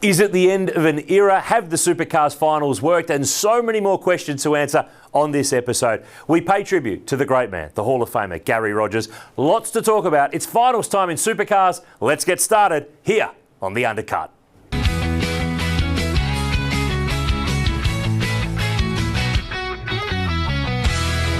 Is it the end of an era? Have the Supercars finals worked? And so many more questions to answer on this episode. We pay tribute to the great man, the Hall of Famer, Garry Rogers. Lots to talk about. It's finals time in Supercars. Let's get started here on The Undercut.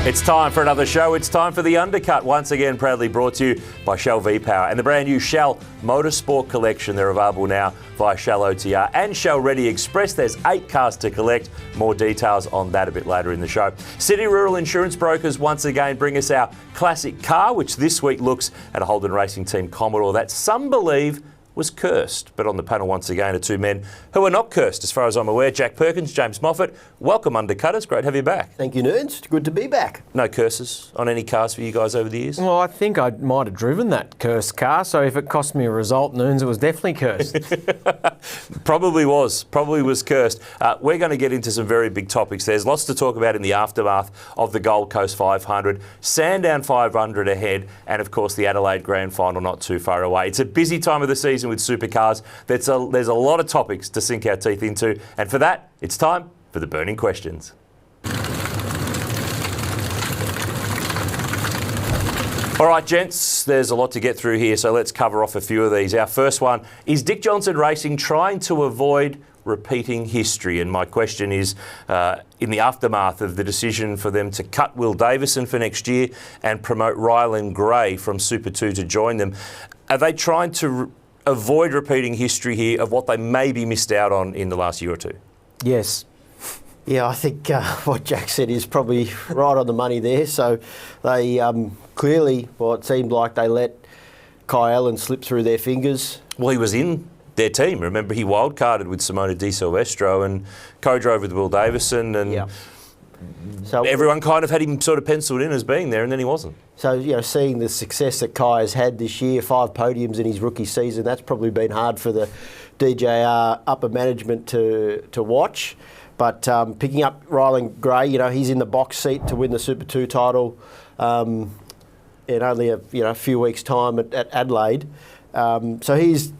It's time for another show. It's time for The Undercut, once again proudly brought to you by Shell V-Power and the brand new Shell Motorsport Collection. They're available now via Shell OTR and Shell Ready Express. There's 8 cars to collect. More details on that a bit later in the show. City Rural Insurance Brokers once again bring us our classic car, which this week looks at a Holden Racing Team Commodore that some believe was cursed. But on the panel once again are two men who are not cursed, as far as I'm aware. Jack Perkins, James Moffat. Welcome, Undercutters. Great to have you back. Thank you, Noonan. Good to be back. No curses on any cars for you guys over the years? Well, I think I might have driven that cursed car, so if it cost me a result, Noons, it was definitely cursed. Probably was cursed. We're going to get into some very big topics. There's lots to talk about in the aftermath of the Gold Coast 500, Sandown 500 ahead, and of course the Adelaide Grand Final not too far away. It's a busy time of the season with Supercars. There's a lot of topics to sink our teeth into, and for that, it's time for the burning questions. All right, gents, there's a lot to get through here, so let's cover off a few of these. Our first one, is Dick Johnson Racing trying to avoid repeating history? And my question is, in the aftermath of the decision for them to cut Will Davison for next year and promote Ryland Gray from Super 2 to join them, are they trying to avoid repeating history here of what they maybe missed out on in the last year or two? Yes. Yeah, I think what Jack said is probably right on the money there. So they clearly, well, it seemed like they let Kai Allen slip through their fingers. Well, he was in their team. Remember, he wildcarded with Simona Di Silvestro and co-drove with Will Davison, and yeah. So everyone kind of had him sort of penciled in as being there, and then he wasn't. So, you know, seeing the success that Kai has had this year, 5 podiums in his rookie season, that's probably been hard for the DJR upper management to watch. But picking up Ryland Gray, you know, he's in the box seat to win the Super 2 title in only a few weeks' time at Adelaide. So he's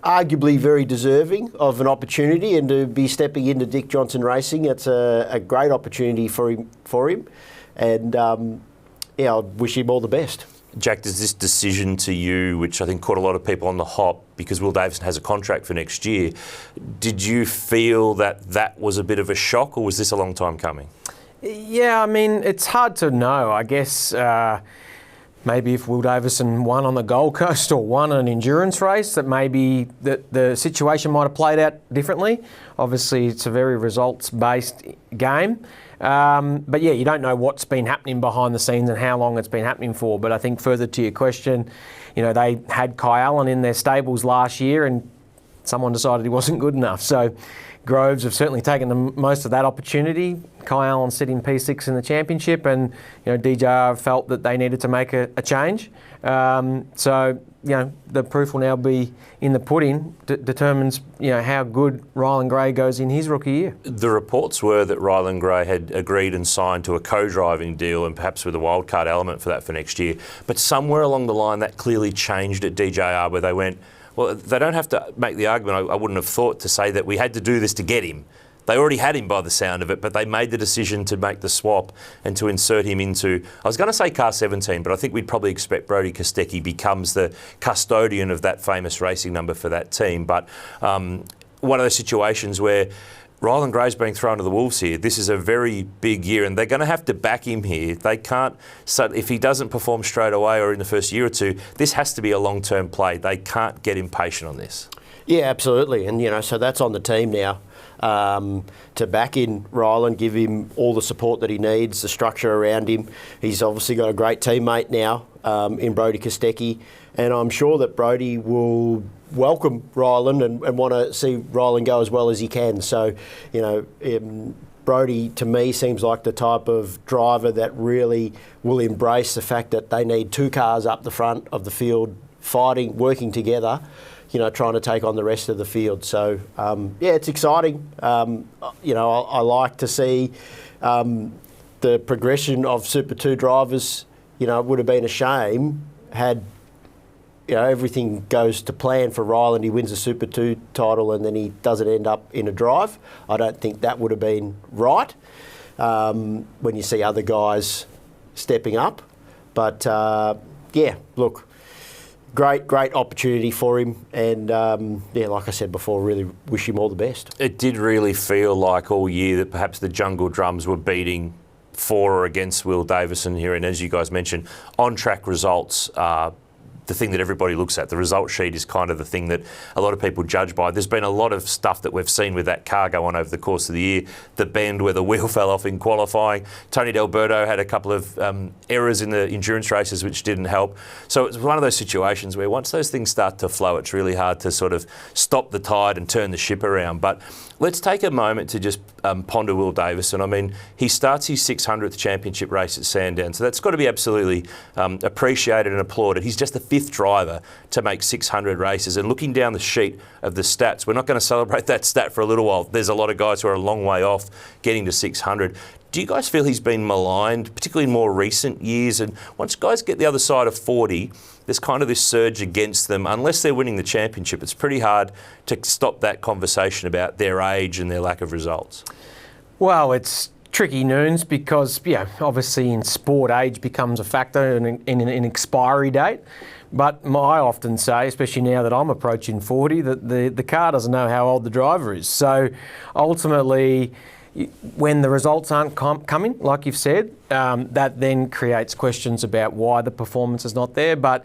arguably very deserving of an opportunity, and to be stepping into Dick Johnson Racing, it's a great opportunity for him. And I wish him all the best. Jack, does this decision to you, which I think caught a lot of people on the hop because Will Davison has a contract for next year, did you feel that was a bit of a shock, or was this a long time coming? Yeah, I mean, it's hard to know. I guess maybe if Will Davison won on the Gold Coast or won an endurance race, that maybe the situation might have played out differently. Obviously, it's a very results-based game. But yeah, you don't know what's been happening behind the scenes and how long it's been happening for. But I think further to your question, you know, they had Kai Allen in their stables last year and someone decided he wasn't good enough. So Groves have certainly taken the most of that opportunity. Kai Allen sitting P6 in the championship, and you know, DJR felt that they needed to make a change. So you know, the proof will now be in the pudding. Determines, you know, how good Ryland Gray goes in his rookie year. The reports were that Ryland Gray had agreed and signed to a co-driving deal, and perhaps with a wildcard element for that for next year. But somewhere along the line, that clearly changed at DJR, where they went, well, they don't have to make the argument, I wouldn't have thought, to say that we had to do this to get him. They already had him by the sound of it, but they made the decision to make the swap and to insert him into, I was going to say car 17, but I think we'd probably expect Brodie Kostecki becomes the custodian of that famous racing number for that team. But one of those situations where Ryland Gray's being thrown to the wolves here. This is a very big year, and they're going to have to back him here. They can't, so if he doesn't perform straight away or in the first year or two, this has to be a long-term play. They can't get impatient on this. Yeah, absolutely. And, you know, so that's on the team now to back in Ryland, give him all the support that he needs, the structure around him. He's obviously got a great teammate now in Brodie Kostecki, and I'm sure that Brodie will welcome Ryland and want to see Ryland go as well as he can. So, you know, Brodie, to me, seems like the type of driver that really will embrace the fact that they need 2 cars up the front of the field, fighting, working together, you know, trying to take on the rest of the field. So, yeah, it's exciting. You know, I like to see the progression of Super 2 drivers. You know, it would have been a shame had everything goes to plan for Ryland, he wins a Super 2 title and then he doesn't end up in a drive. I don't think that would have been right when you see other guys stepping up. But look, great opportunity for him, and like I said before, really wish him all the best. It did really feel like all year that perhaps the jungle drums were beating for or against Will Davison here, and as you guys mentioned, on-track results are the thing that everybody looks at. The result sheet is kind of the thing that a lot of people judge by. There's been a lot of stuff that we've seen with that car go on over the course of the year. The bend where the wheel fell off in qualifying. Tony D'Alberto had a couple of errors in the endurance races which didn't help. So it's one of those situations where once those things start to flow, it's really hard to sort of stop the tide and turn the ship around. But let's take a moment to just ponder Will Davison. I mean, he starts his 600th championship race at Sandown, so that's got to be absolutely appreciated and applauded. He's just the 5th driver to make 600 races, and looking down the sheet of the stats, we're not going to celebrate that stat for a little while. There's a lot of guys who are a long way off getting to 600. Do you guys feel he's been maligned, particularly in more recent years? And once guys get the other side of 40, there's kind of this surge against them. Unless they're winning the championship, it's pretty hard to stop that conversation about their age and their lack of results. Well, it's tricky, Noons, because obviously in sport, age becomes a factor in an expiry date. But I often say, especially now that I'm approaching 40, that the car doesn't know how old the driver is. So ultimately, when the results aren't coming, like you've said, that then creates questions about why the performance is not there. But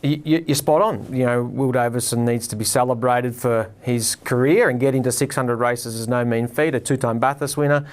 you're spot on. Will Davison needs to be celebrated for his career, and getting to 600 races is no mean feat. A 2-time Bathurst winner,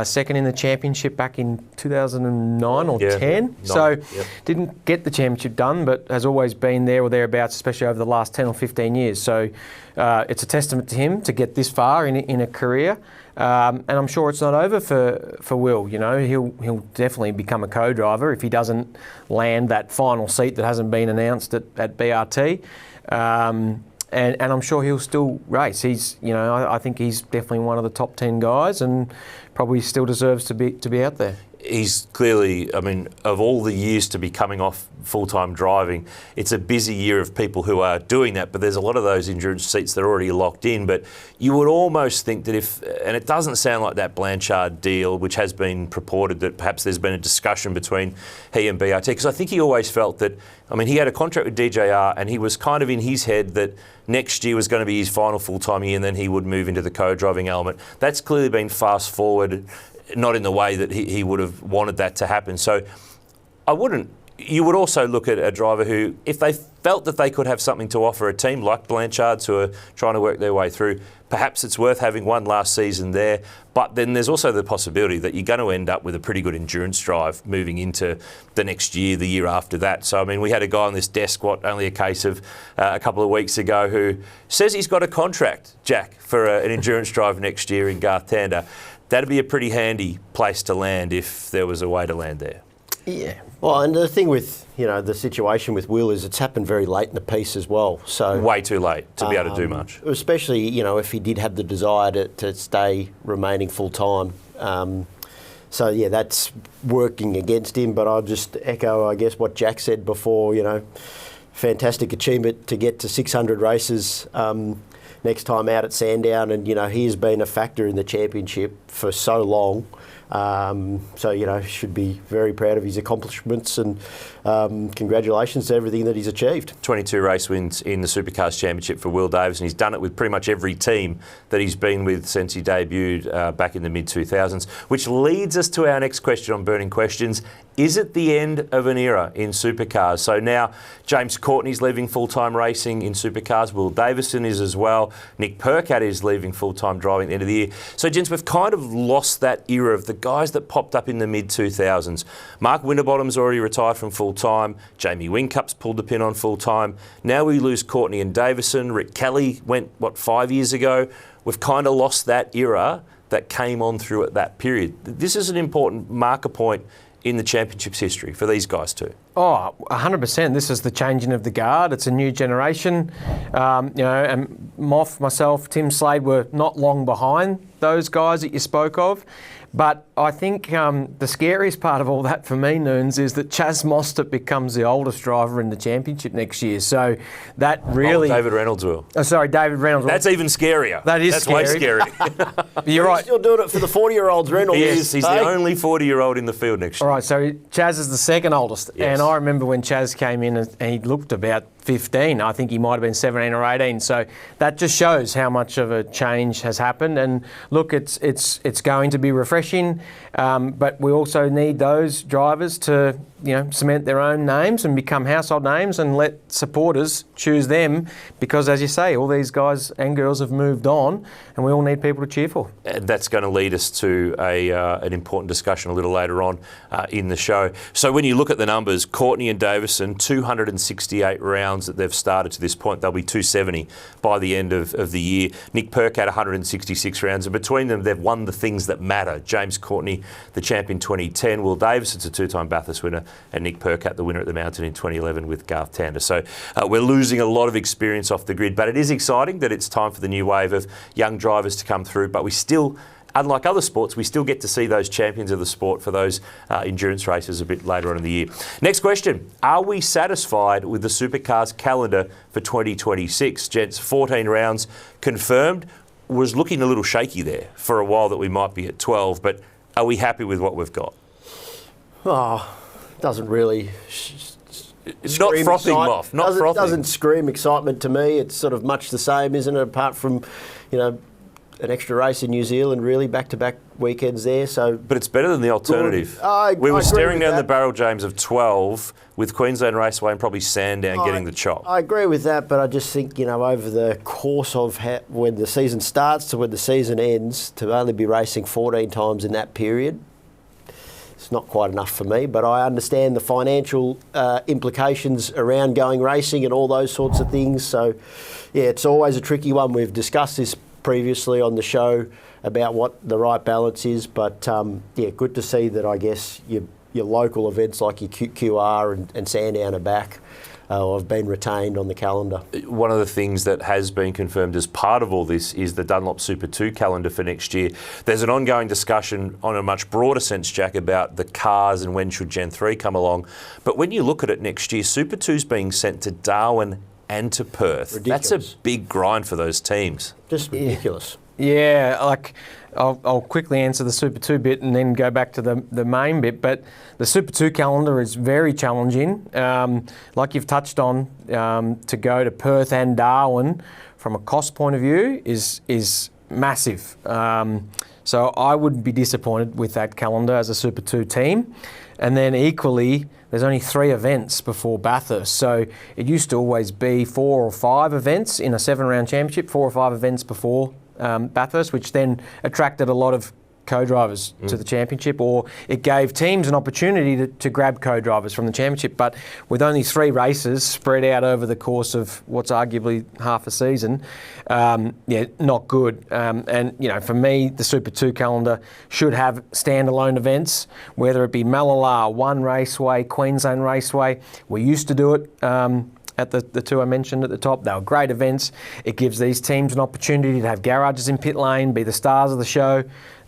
second in the championship back in 2009 or 10. So didn't get the championship done, but has always been there or thereabouts, especially over the last 10 or 15 years. So it's a testament to him to get this far in a career. And I'm sure it's not over for Will. He'll definitely become a co-driver if he doesn't land that final seat that hasn't been announced at BRT. And I'm sure he'll still race. I think he's definitely one of the top 10 guys, and probably still deserves to be out there. He's clearly, of all the years to be coming off full-time driving, it's a busy year of people who are doing that, but there's a lot of those endurance seats that are already locked in. But you would almost think that and it doesn't sound like that Blanchard deal, which has been purported that perhaps there's been a discussion between he and BRT, because I think he always felt that, he had a contract with DJR, and he was kind of in his head that next year was going to be his final full-time year, and then he would move into the co-driving element. That's clearly been fast-forwarded, not in the way that he would have wanted that to happen. So you would also look at a driver who, if they felt that they could have something to offer a team like Blanchard's who are trying to work their way through, perhaps it's worth having one last season there. But then there's also the possibility that you're going to end up with a pretty good endurance drive moving into the next year, the year after that. So, we had a guy on this desk, only a case of a couple of weeks ago, who says he's got a contract, Jack, for an endurance drive next year in Garth Tander. That'd be a pretty handy place to land if there was a way to land there. Yeah. Well, and the thing with, the situation with Will is it's happened very late in the piece as well. So way too late to be able to do much. Especially, if he did have the desire to stay remaining full-time. So, that's working against him. But I'll just echo, I guess, what Jack said before, fantastic achievement to get to 600 races next time out at Sandown, and he has been a factor in the championship for so long. So should be very proud of his accomplishments, and congratulations to everything that he's achieved. 22 race wins in the Supercars Championship for Will Davison. He's done it with pretty much every team that he's been with since he debuted back in the mid-2000s, which leads us to our next question on Burning Questions. Is it the end of an era in supercars? So now James Courtney's leaving full-time racing in supercars. Will Davison is as well. Nick Perkins is leaving full-time driving at the end of the year. So, gents, we've kind of lost that era of the guys that popped up in the mid-2000s. Mark Winterbottom's already retired from full-time. Jamie Whincup's pulled the pin on full-time. Now we lose Courtney and Davison. Rick Kelly went, 5 years ago? We've kind of lost that era that came on through at that period. This is an important marker point in the championship's history for these guys too. Oh, 100%. This is the changing of the guard. It's a new generation, and Moff, myself, Tim Slade were not long behind those guys that you spoke of. But I think the scariest part of all that for me, Noons, is that Chaz Mostert becomes the oldest driver in the championship next year. So that really... David Reynolds will. Oh, sorry, David Reynolds. That's even scarier. That's scary. Way scary. You're right. He's still doing it for the 40-year-olds, Reynolds. He's the only 40-year-old in the field next year. All right, so Chaz is the second oldest. Yes. And I remember when Chaz came in and he looked about 15. I think he might have been 17 or 18. So that just shows how much of a change has happened. And look, it's going to be refreshing, but we also need those drivers to cement their own names and become household names and let supporters choose them, because as you say, all these guys and girls have moved on and we all need people to cheer for. That's going to lead us to an important discussion a little later on in the show. So when you look at the numbers, Courtney and Davison, 268 rounds that they've started to this point. They'll be 270 by the end of the year. Nick Perk had 166 rounds, and between them they've won the things that matter. James Courtney, the champion 2010, Will Davison's a two-time Bathurst winner, and Nick Percat, the winner at the Mountain in 2011 with Garth Tander. So we're losing a lot of experience off the grid, but it is exciting that it's time for the new wave of young drivers to come through. But we still, unlike other sports, we still get to see those champions of the sport for those endurance races a bit later on in the year. Next question, are we satisfied with the Supercars calendar for 2026? Gents, 14 rounds confirmed. Was looking a little shaky there for a while that we might be at 12, but are we happy with what we've got? Oh, doesn't really... It's not frothing, Moff. Not frothing. Doesn't scream excitement to me. It's sort of much the same, isn't it? Apart from, an extra race in New Zealand, really, back-to-back weekends there. So, but it's better than the alternative. We were staring down the barrel, James, of 12 with Queensland Raceway and probably Sandown getting the chop. I agree with that, but I just think, over the course of when the season starts to when the season ends, to only be racing 14 times in that period, it's not quite enough for me. But I understand the financial implications around going racing and all those sorts of things. So, yeah, it's always a tricky one. We've discussed this previously on the show about what the right balance is, but good to see that, I guess, your local events like your QR and Sandown are back. Have been retained on the calendar. One of the things that has been confirmed as part of all this is the Dunlop Super 2 calendar for next year. There's an ongoing discussion on a much broader sense, Jack, about the cars and when should Gen 3 come along. But when you look at it next year, Super 2's being sent to Darwin and to Perth. Ridiculous. That's a big grind for those teams. Just ridiculous. Yeah, I'll quickly answer the Super 2 bit and then go back to the main bit. But the Super 2 calendar is very challenging. Like you've touched on, to go to Perth and Darwin from a cost point of view is massive. So I would be disappointed with that calendar as a Super 2 team. And then equally, there's only 3 events before Bathurst. So it used to always be 4 or 5 events in a 7-round championship, 4 or 5 events before Bathurst, which then attracted a lot of co-drivers to the championship, or it gave teams an opportunity to grab co-drivers from the championship. But with only 3 races spread out over the course of what's arguably half a season, not good. And for me, the Super 2 calendar should have standalone events, whether it be Mallala, One Raceway, Queensland Raceway. We used to do it at the 2 I mentioned at the top. They were great events. It gives these teams an opportunity to have garages in pit lane, be the stars of the show.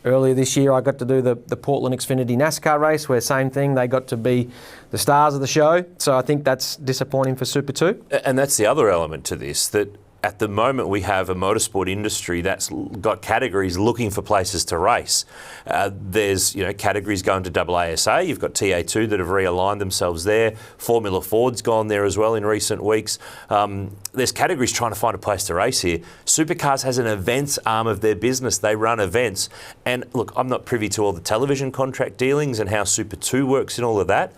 Earlier this year, I got to do the Portland Xfinity NASCAR race, where same thing, they got to be the stars of the show. So I think that's disappointing for Super 2. And that's the other element to this, that at the moment we have a motorsport industry that's got categories looking for places to race. There's categories going to AASA. You've got TA2 that have realigned themselves there. Formula Ford's gone there as well in recent weeks. There's categories trying to find a place to race here. Supercars has an events arm of their business. They run events. And look, I'm not privy to all the television contract dealings and how Super 2 works and all of that.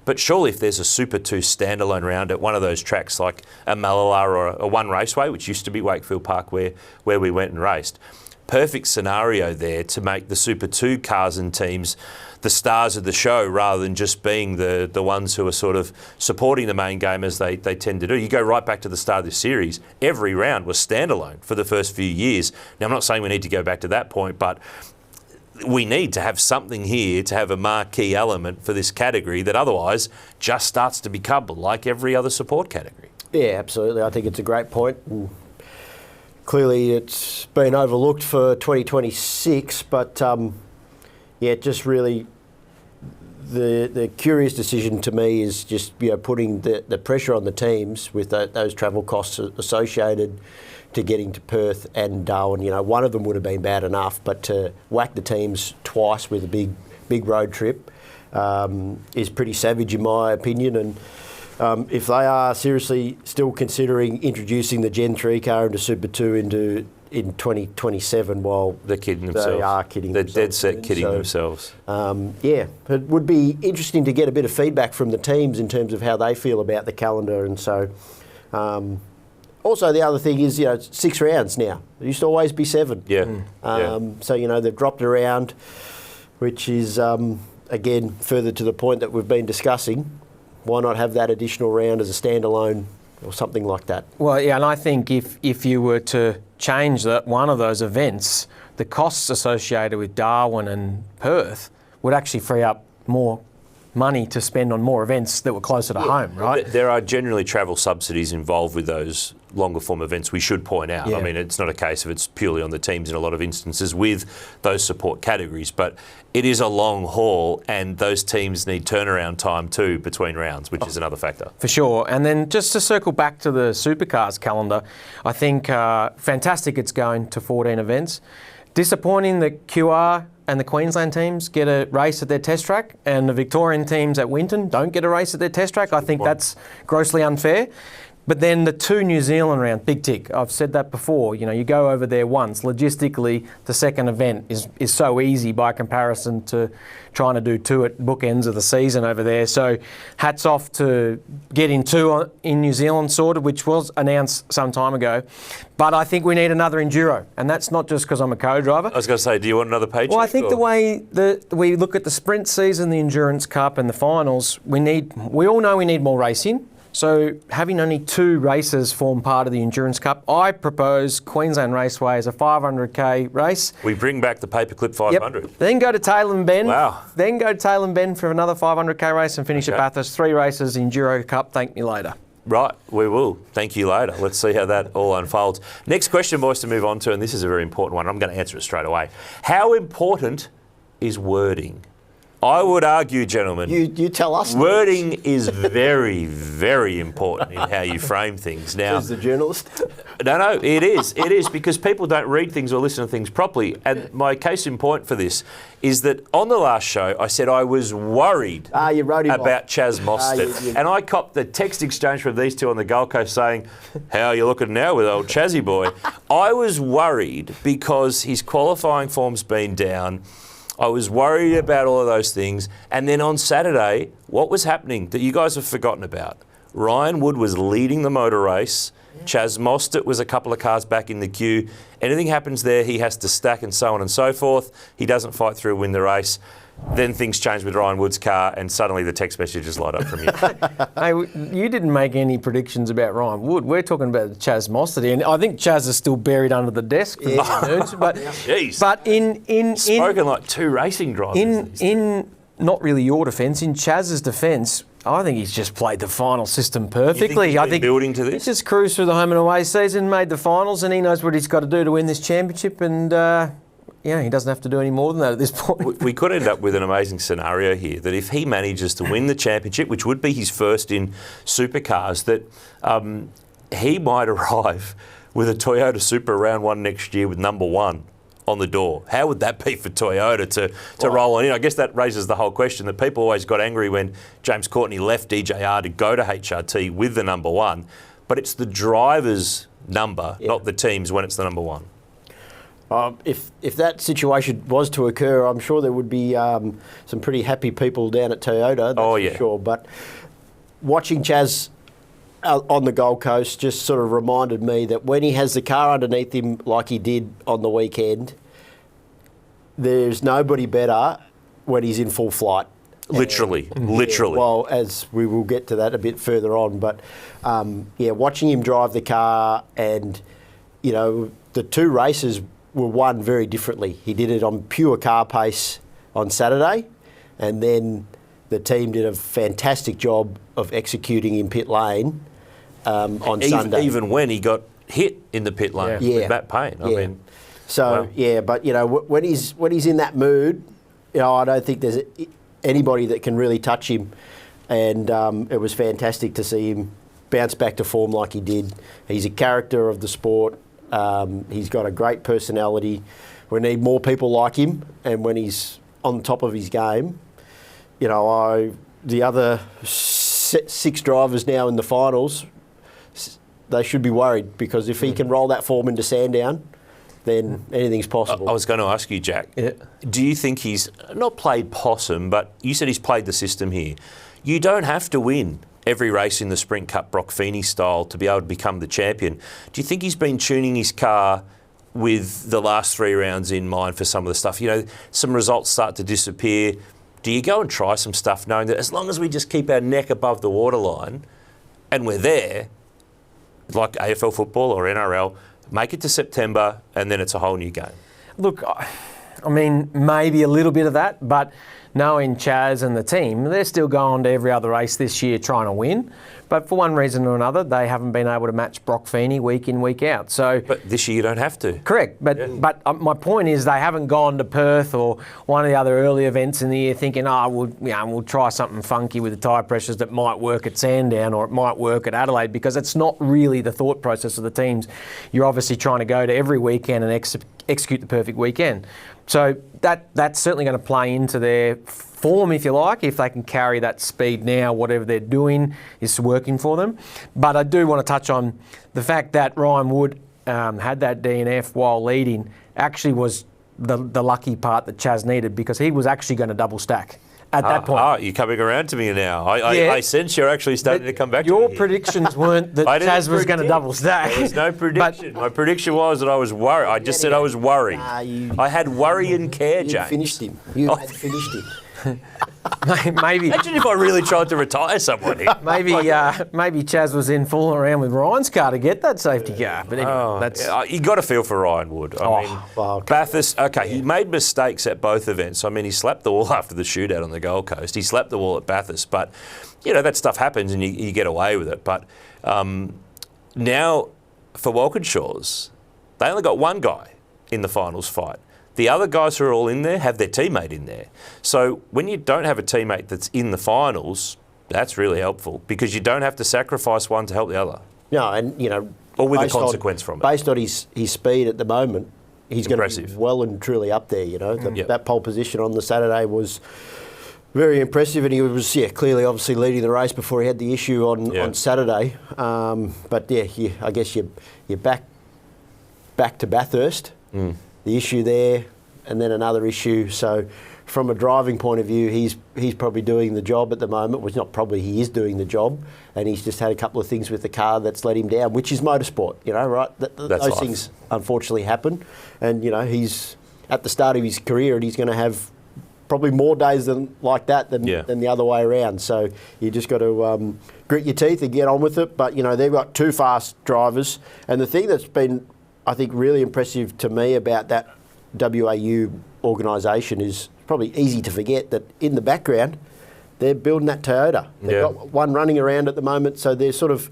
But surely if there's a Super 2 standalone round at one of those tracks like a Mallala or a One Raceway, which used to be Wakefield Park where we went and raced, perfect scenario there to make the Super 2 cars and teams the stars of the show rather than just being the ones who are sort of supporting the main game as they tend to do. You go right back to the start of this series, every round was standalone for the first few years. Now, I'm not saying we need to go back to that point, but we need to have something here to have a marquee element for this category that otherwise just starts to become like every other support category. Yeah, absolutely. I think it's a great point. And clearly it's been overlooked for 2026, but just really the curious decision to me is just putting the pressure on the teams with those travel costs associated to getting to Perth and Darwin. One of them would have been bad enough, but to whack the teams twice with a big road trip is pretty savage in my opinion. And if they are seriously still considering introducing the Gen 3 car into Super 2 in 2027, well, they're kidding themselves. They are kidding they're themselves. They're dead set kidding themselves. It would be interesting to get a bit of feedback from the teams in terms of how they feel about the calendar. And so, also the other thing is, 6 rounds now. It used to always be 7. Yeah. So, they've dropped around, which is, again, further to the point that we've been discussing. Why not have that additional round as a standalone or something like that? Well, yeah, and I think if you were to change one of those events, the costs associated with Darwin and Perth would actually free up more money to spend on more events that were closer to home, right? There are generally travel subsidies involved with those longer form events, we should point out. Yeah. I mean, it's not a case of it's purely on the teams in a lot of instances with those support categories, but it is a long haul and those teams need turnaround time too between rounds, which is another factor. For sure. And then just to circle back to the Supercars calendar, I think fantastic it's going to 14 events. Disappointing that QR and the Queensland teams get a race at their test track and the Victorian teams at Winton don't get a race at their test track. I think that's grossly unfair. But then the 2 New Zealand round, big tick. I've said that before. You go over there once. Logistically, the second event is so easy by comparison to trying to do 2 at bookends of the season over there. So hats off to getting 2 in New Zealand sorted, which was announced some time ago. But I think we need another enduro, and that's not just because I'm a co-driver. I was going to say, do you want another paycheck? Well, I think the way we look at the sprint season, the Endurance Cup and the finals, we all know we need more racing. So having only 2 races form part of the Endurance Cup, I propose Queensland Raceway as a 500k race. We bring back the paperclip 500. Yep. Then go to Tailem and Bend. Wow. Then go to Tailem and Bend for another 500k race and finish at Bathurst. 3 races, Enduro Cup. Thank me later. Right, we will. Thank you later. Let's see how that all unfolds. Next question, boys, to move on to, and this is a very important one. I'm going to answer it straight away. How important is wording? I would argue, gentlemen, you tell us. Wording is very, very important in how you frame things. Now, as the journalist. No, it is. It is because people don't read things or listen to things properly. And my case in point for this is that on the last show, I said I was worried you wrote him about off. Chaz Mostert. And I copped the text exchange from these two on the Gold Coast saying, how are you looking now with old Chazzy boy? I was worried because his qualifying form's been down. I was worried about all of those things. And then on Saturday, what was happening that you guys have forgotten about? Ryan Wood was leading the motor race. Chaz Mostert was a couple of cars back in the queue. Anything happens there, he has to stack and so on and so forth. He doesn't fight through and win the race. Then things change with Ryan Wood's car and suddenly the text messages light up from you. Hey, you didn't make any predictions about Ryan Wood. We're talking about Chaz Mostert, and I think Chaz is still buried under the desk for this news. But, Jeez. But in spoken like 2 racing drivers. In not really your defence, in Chaz's defence, I think he's just played the final system perfectly. You think he's been building to this? He just cruised through the home and away season, made the finals, and he knows what he's got to do to win this championship. And he doesn't have to do any more than that at this point. We could end up with an amazing scenario here that if he manages to win the championship, which would be his first in supercars, that he might arrive with a Toyota Supra round 1 next year with number 1 on the door. How would that be for Toyota to roll on in? I guess that raises the whole question that people always got angry when James Courtney left DJR to go to HRT with the number 1, but it's the driver's number, not the team's when it's the number 1. If that situation was to occur, I'm sure there would be some pretty happy people down at Toyota, that's for sure. But watching Chaz on the Gold Coast just sort of reminded me that when he has the car underneath him like he did on the weekend, there's nobody better when he's in full flight. Literally. Well, as we will get to that a bit further on. But, watching him drive the car and, the 2 races were won very differently. He did it on pure car pace on Saturday, and then the team did a fantastic job of executing in pit lane on Sunday. Even when he got hit in the pit lane Yeah. with Matt Payne. I mean, so wow. but when he's in that mood, I don't think there's anybody that can really touch him. And it was fantastic to see him bounce back to form like he did. He's a character of the sport. He's got a great personality. We need more people like him. And when he's on top of his game, the other 6 drivers now in the finals, they should be worried, because if he can roll that form into Sandown, then anything's possible. I was going to ask you, Jack, do you think he's not played possum, but you said he's played the system here. You don't have to win every race in the Sprint Cup Brock Feeney style to be able to become the champion. Do you think he's been tuning his car with the last 3 rounds in mind for some of the stuff? Some results start to disappear. Do you go and try some stuff knowing that as long as we just keep our neck above the waterline and we're there, like AFL football or NRL, make it to September and then it's a whole new game? Look, I mean, maybe a little bit of that, but knowing Chaz and the team, they're still going to every other race this year trying to win. But for one reason or another, they haven't been able to match Brock Feeney week in, week out. But this year you don't have to. Correct. But my point is they haven't gone to Perth or one of the other early events in the year thinking, we'll try something funky with the tyre pressures that might work at Sandown or it might work at Adelaide, because it's not really the thought process of the teams. You're obviously trying to go to every weekend and execute the perfect weekend. So that's certainly going to play into their form, if you like, if they can carry that speed now, whatever they're doing is working for them. But I do want to touch on the fact that Ryan Wood had that DNF while leading actually was the lucky part that Chaz needed, because he was actually going to double stack at that point. You're coming around to me now. I sense you're actually starting to come back to me. Your predictions weren't that Chaz was going to double stack. There was no prediction. My prediction was that I was worried. I just said I was worried. I had worry and care, James. Finished him. You had finished him. Maybe. Imagine if I really tried to retire someone here. Maybe Chaz was in fooling around with Ryan's car to get that safety car. But anyway, that's... You got to feel for Ryan Wood. I mean, Bathurst, he made mistakes at both events. I mean, he slapped the wall after the shootout on the Gold Coast. He slapped the wall at Bathurst. But, that stuff happens and you get away with it. But now, for Walkinshaws, they only got one guy in the finals fight. The other guys who are all in there have their teammate in there. So when you don't have a teammate that's in the finals, that's really helpful, because you don't have to sacrifice one to help the other. No, and or with a consequence from it. Based on his speed at the moment, he's going to be well and truly up there. That pole position on the Saturday was very impressive, and he was clearly obviously leading the race before he had the issue on Saturday. But I guess you're back to Bathurst. The issue there, and then another issue. So from a driving point of view, he's probably doing the job at the moment. Well, not probably, he is doing the job, and he's just had a couple of things with the car that's let him down, which is motorsport, right? Those things unfortunately happen, and he's at the start of his career, and he's going to have probably more days like that than the other way around. So you just got to grit your teeth and get on with it. But they've got 2 fast drivers, and the thing that's been, I think, really impressive to me about that WAU organisation is probably easy to forget that in the background they're building that Toyota. They've got one running around at the moment, so they're sort of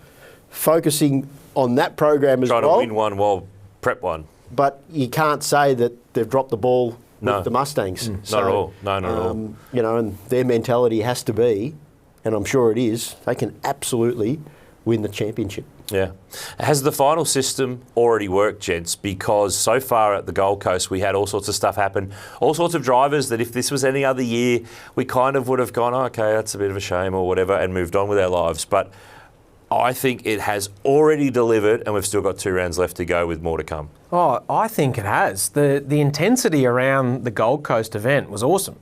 focusing on that program as well. Trying to win one while prep one. But you can't say that they've dropped the ball with the Mustangs. Not at all. No, not at all. And their mentality has to be, and I'm sure it is, they can absolutely win the championship. Yeah. Has the final system already worked, gents? Because so far at the Gold Coast, we had all sorts of stuff happen. All sorts of drivers that if this was any other year, we kind of would have gone, okay, that's a bit of a shame or whatever, and moved on with our lives. But I think it has already delivered, and we've still got 2 rounds left to go with more to come. Oh, I think it has. The intensity around the Gold Coast event was awesome.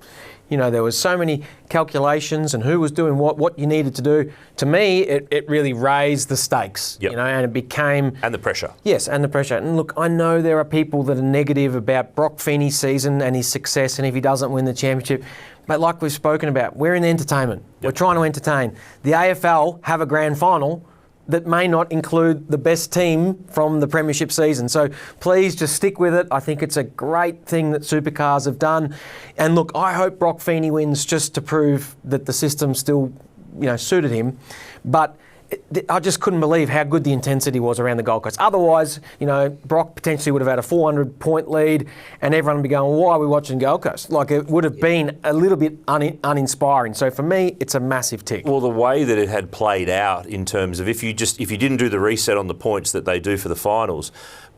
There was so many calculations and who was doing what you needed to do. To me, it really raised the stakes, and it became... And the pressure. Yes, and the pressure. And look, I know there are people that are negative about Brock Feeney's season and his success and if he doesn't win the championship. But like we've spoken about, we're in entertainment. We're trying to entertain. The AFL have a grand final that may not include the best team from the premiership season. So please just stick with it. I think it's a great thing that Supercars have done. And look, I hope Brock Feeney wins just to prove that the system still, suited him. But I just couldn't believe how good the intensity was around the Gold Coast. Otherwise, Brock potentially would have had a 400-point lead and everyone would be going, why are we watching Gold Coast? Like, it would have been a little bit uninspiring. So for me, it's a massive tick. Well, the way that it had played out in terms of if you didn't do the reset on the points that they do for the finals,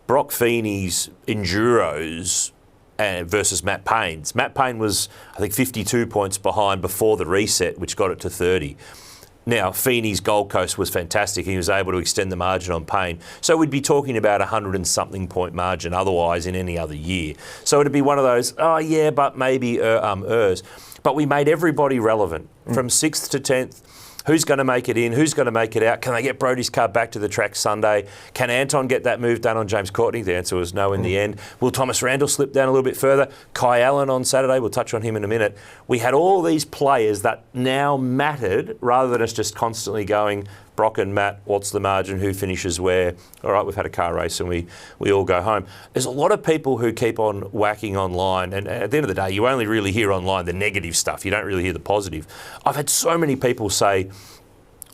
Brock Feeney's Enduros versus Matt Payne's. Matt Payne was, I think, 52 points behind before the reset, which got it to 30. Now, Feeney's Gold Coast was fantastic. He was able to extend the margin on Payne. So we'd be talking about 100 and something point margin otherwise in any other year. So it'd be one of those, oh yeah, but maybe ers. But we made everybody relevant from 6th to 10th. Who's going to make it in? Who's going to make it out? Can they get Brodie's car back to the track Sunday? Can Anton get that move done on James Courtney? The answer was no in the end. Will Thomas Randall slip down a little bit further? Kai Allen on Saturday, we'll touch on him in a minute. We had all these players that now mattered rather than us just constantly going, Brock and Matt, what's the margin? Who finishes where? All right, we've had a car race and we all go home. There's a lot of people who keep on whacking online, and at the end of the day, you only really hear online the negative stuff. You don't really hear the positive. I've had so many people say,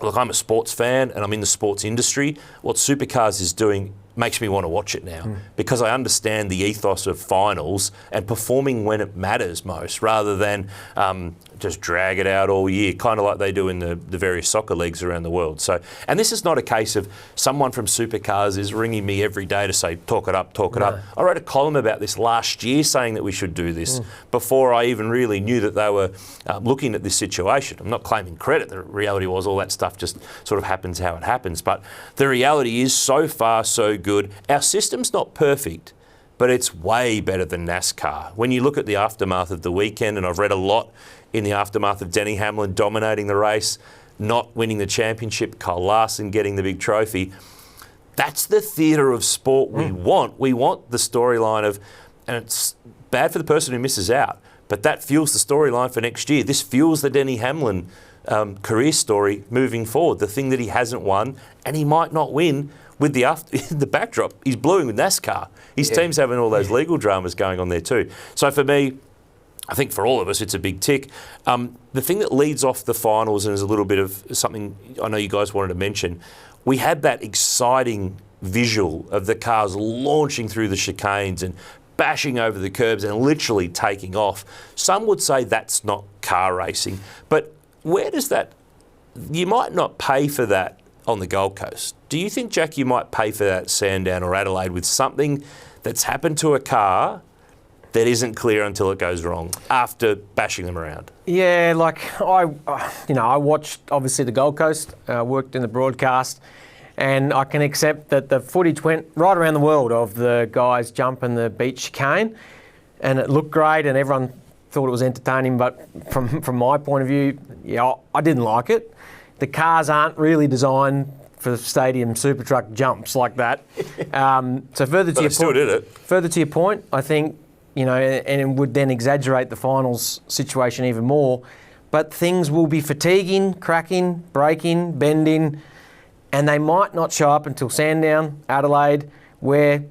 look, I'm a sports fan and I'm in the sports industry. What Supercars is doing makes me want to watch it now because I understand the ethos of finals and performing when it matters most rather than just drag it out all year, kind of like they do in the various soccer leagues around the world. So, and this is not a case of someone from Supercars is ringing me every day to say, talk it up, talk it up. I wrote a column about this last year saying that we should do this before I even really knew that they were looking at this situation. I'm not claiming credit. The reality was all that stuff just sort of happens how it happens. But the reality is so far so good. Our system's not perfect, but it's way better than NASCAR. When you look at the aftermath of the weekend, and I've read a lot in the aftermath of Denny Hamlin dominating the race, not winning the championship, Kyle Larson getting the big trophy, that's the theatre of sport we want. We want the storyline of, and it's bad for the person who misses out, but that fuels the storyline for next year. This fuels the Denny Hamlin career story moving forward, the thing that he hasn't won, and he might not win with the backdrop. He's bluing with NASCAR. His team's having all those legal dramas going on there too. So for me, I think for all of us, it's a big tick. The thing that leads off the finals and is a little bit of something I know you guys wanted to mention, we had that exciting visual of the cars launching through the chicanes and bashing over the curbs and literally taking off. Some would say that's not car racing, but where does that, you might not pay for that on the Gold Coast. Do you think, Jack, you might pay for that at Sandown or Adelaide with something that's happened to a car that isn't clear until it goes wrong after bashing them around? Yeah, like I watched obviously the Gold Coast, worked in the broadcast, and I can accept that the footage went right around the world of the guys jumping the beach chicane, and it looked great, and everyone thought it was entertaining. But from my point of view, yeah, I didn't like it. The cars aren't really designed for stadium super truck jumps like that. So further to your point, I think, and it would then exaggerate the finals situation even more. But things will be fatiguing, cracking, breaking, bending, and they might not show up until Sandown, Adelaide, where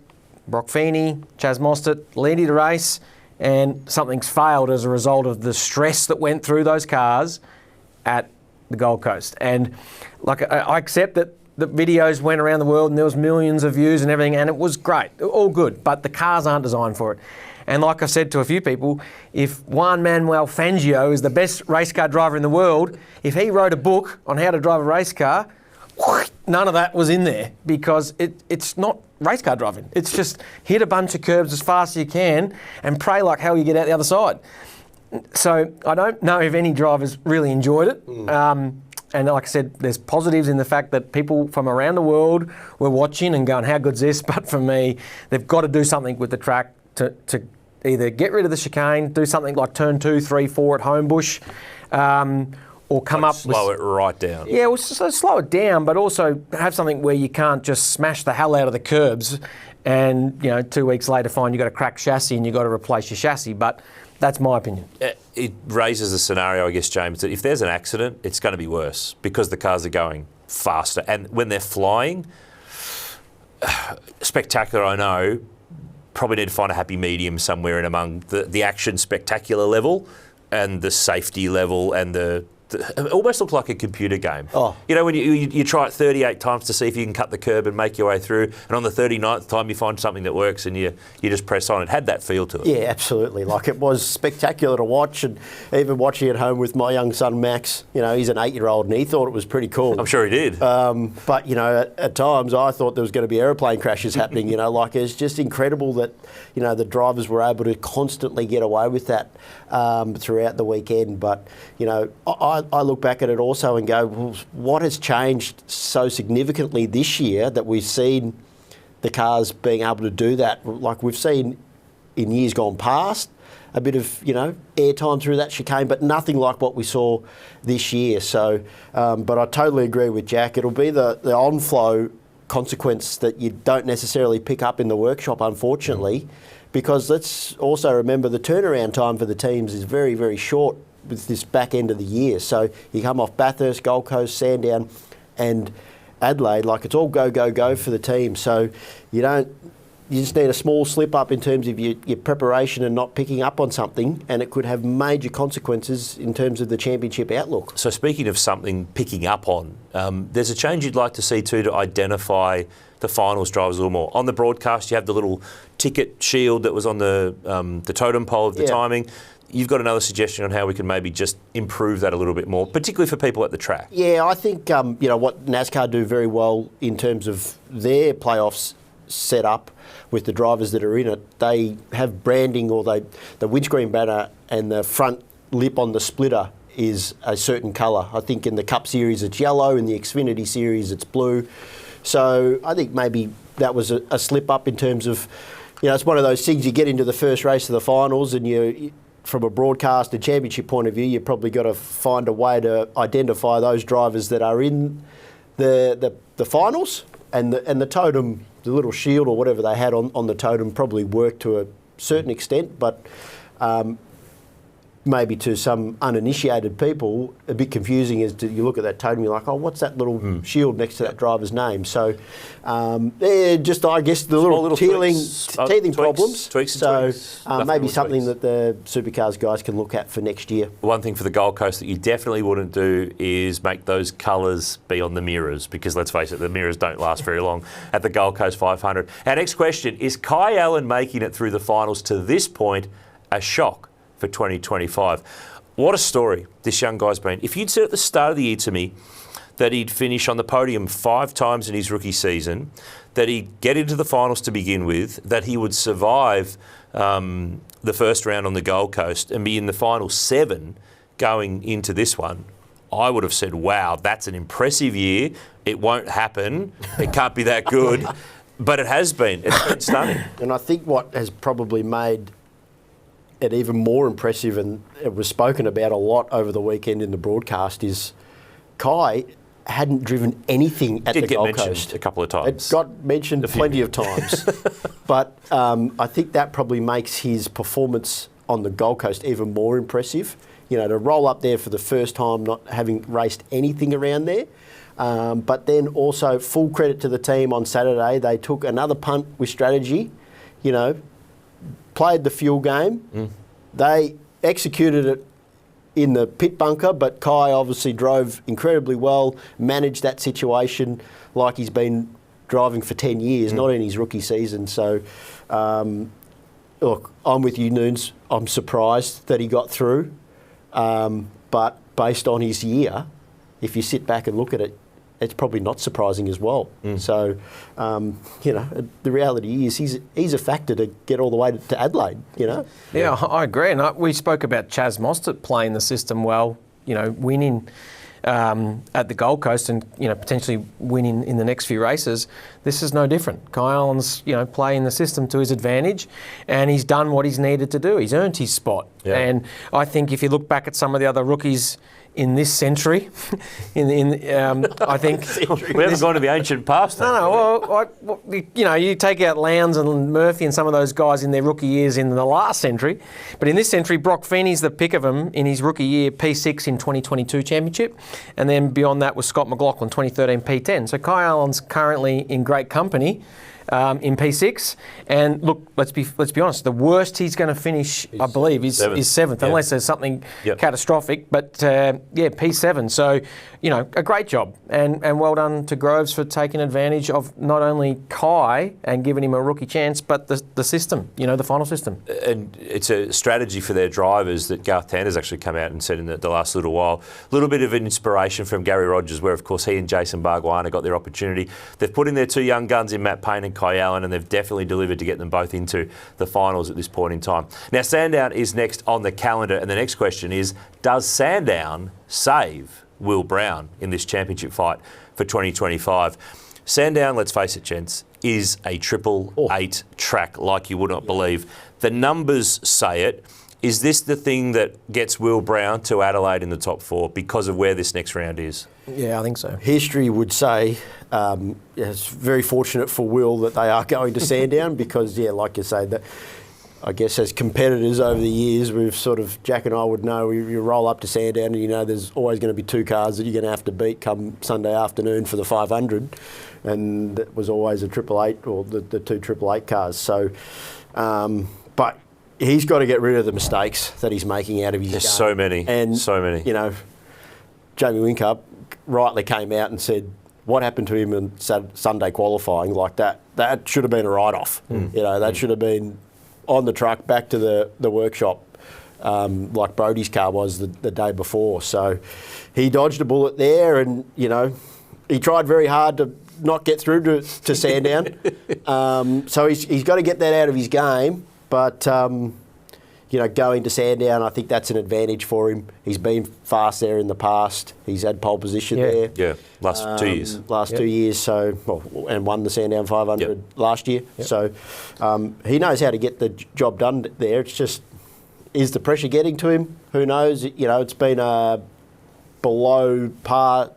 Brock Feeney, Chaz Mostert leading the race, and something's failed as a result of the stress that went through those cars at the Gold Coast. And like I accept that the videos went around the world and there was millions of views and everything, and it was great, all good, but the cars aren't designed for it. And like I said to a few people, if Juan Manuel Fangio is the best race car driver in the world, if he wrote a book on how to drive a race car, none of that was in there, because it's not race car driving. It's just hit a bunch of curbs as fast as you can and pray like hell you get out the other side. So I don't know if any drivers really enjoyed it. And like I said, there's positives in the fact that people from around the world were watching and going, how good's this? But for me, they've got to do something with the track to either get rid of the chicane, do something like turn 2, 3, 4 at Homebush, or come up with... Slow it right down. Yeah, well, so slow it down, but also have something where you can't just smash the hell out of the curbs and, 2 weeks later find you've got a cracked chassis and you've got to replace your chassis. But that's my opinion. It raises a scenario, I guess, James, that if there's an accident, it's going to be worse because the cars are going faster. And when they're flying, spectacular, I know, probably need to find a happy medium somewhere in among the action spectacular level and the safety level and the almost looked like a computer game. Oh. You know, when you try it 38 times to see if you can cut the curb and make your way through, and on the 39th time you find something that works and you just press on. It had that feel to it. Yeah, absolutely. Like, it was spectacular to watch, and even watching at home with my young son Max, you know, he's an 8-year-old and he thought it was pretty cool. I'm sure he did. But, you know, at times I thought there was going to be aeroplane crashes happening, you know, like, it's just incredible that, you know, the drivers were able to constantly get away with that throughout the weekend. But, you know, I look back at it also and go, well, what has changed so significantly this year that we've seen the cars being able to do that? Like we've seen in years gone past, a bit of, you know, airtime through that chicane, but nothing like what we saw this year. So, but I totally agree with Jack. It'll be the on-flow consequence that you don't necessarily pick up in the workshop, unfortunately, because let's also remember the turnaround time for the teams is very, very short with this back end of the year. So you come off Bathurst, Gold Coast, Sandown and Adelaide, like it's all go, go, go for the team. So you just need a small slip up in terms of your preparation and not picking up on something, and it could have major consequences in terms of the championship outlook. So speaking of something picking up on, there's a change you'd like to see too to identify the finals drivers a little more. On the broadcast, you have the little ticket shield that was on the totem pole of the timing. You've got another suggestion on how we can maybe just improve that a little bit more, particularly for people at the track? Yeah, I think you know what NASCAR do very well in terms of their playoffs set up with the drivers that are in it. They have branding, or the windscreen banner and the front lip on the splitter is a certain colour. I think in the Cup Series it's yellow, in the Xfinity Series it's blue. So I think maybe that was a slip up in terms of, you know, it's one of those things, you get into the first race of the finals and you from a broadcast and championship point of view, you've probably got to find a way to identify those drivers that are in the finals, and the totem, the little shield or whatever they had on the totem probably worked to a certain extent, but maybe to some uninitiated people, a bit confusing as to you look at that totem, you're like, oh, what's that little shield next to that driver's name? So they're just, I guess, the little teething problems. Tweaks. So maybe something that the Supercars guys can look at for next year. One thing for the Gold Coast that you definitely wouldn't do is make those colours be on the mirrors, because let's face it, the mirrors don't last very long at the Gold Coast 500. Our next question, is Kai Allen making it through the finals to this point a shock for 2025? What a story this young guy's been. If you'd said at the start of the year to me that he'd finish on the podium 5 times in his rookie season, that he'd get into the finals to begin with, that he would survive the first round on the Gold Coast and be in the final 7 going into this one, I would have said, wow, that's an impressive year. It won't happen. It can't be that good. But it has been. It's been stunning. And I think what has probably made it even more impressive, and it was spoken about a lot over the weekend in the broadcast, is Kai hadn't driven anything at the Gold Coast. A couple of times. It got mentioned plenty of times. But I think that probably makes his performance on the Gold Coast even more impressive. You know, to roll up there for the first time, not having raced anything around there. But then also full credit to the team on Saturday. They took another punt with strategy, you know, played the fuel game. They executed it in the pit bunker, but Kai obviously drove incredibly well, managed that situation like he's been driving for 10 years, not in his rookie season. So, look, I'm with you, Noons. I'm surprised that he got through. But based on his year, if you sit back and look at it, it's probably not surprising as well. So, you know, the reality is he's a factor to get all the way to Adelaide, you know? Yeah, I agree. And we spoke about Chaz Mostert playing the system well, you know, winning at the Gold Coast and, you know, potentially winning in the next few races. This is no different. Kai Allen's, you know, playing the system to his advantage, and he's done what he's needed to do. He's earned his spot. Yeah. And I think if you look back at some of the other rookies in this century, I think we haven't gone to the ancient past. Well, you know, you take out Lowndes and Murphy and some of those guys in their rookie years in the last century, but in this century, Brock Feeney's the pick of them in his rookie year, P6 in 2022 championship, and then beyond that was Scott McLaughlin, 2013 P10. So Kai Allen's currently in great company. in P6. And look, let's be honest. The worst he's going to finish, I believe, is seventh, unless there's something catastrophic. But P7. So, a great job, and well done to Groves for taking advantage of not only Kai and giving him a rookie chance, but the system, the final system. And it's a strategy for their drivers that Garth Tanner's actually come out and said in the last little while. A little bit of an inspiration from Garry Rogers, where of course he and Jason Bargwanna got their opportunity. They've put in their two young guns in Matt Payne and Kai Allen, and they've definitely delivered to get them both into the finals at this point in time. Now Sandown is next on the calendar, and the next question is, does Sandown save Will Brown in this championship fight for 2025? Sandown, let's face it, gents, is a 888 track like you would not believe. The numbers say it. Is this the thing that gets Will Brown to Adelaide in the top 4 because of where this next round is? Yeah, I think so. History would say it's very fortunate for Will that they are going to Sandown because, like you say, that I guess as competitors over the years, we've sort of, Jack and I would know, you roll up to Sandown and there's always going to be 2 cars that you're going to have to beat come Sunday afternoon for the 500, and it was always a 888 or the 2 888 cars. So, but he's got to get rid of the mistakes that he's making out of his game. There's so many. Jamie Whincup rightly came out and said what happened to him in Sunday qualifying, like that should have been a write-off. That should have been on the truck back to the workshop, like Brody's car was the day before. So he dodged a bullet there, and he tried very hard to not get through to Sandown. So he's got to get that out of his game. But going to Sandown, I think that's an advantage for him. He's been fast there in the past. He's had pole position there. Yeah, last 2 years. Last 2 years, and won the Sandown 500 last year. Yep. So he knows how to get the job done there. It's just, is the pressure getting to him? Who knows? It's been a below par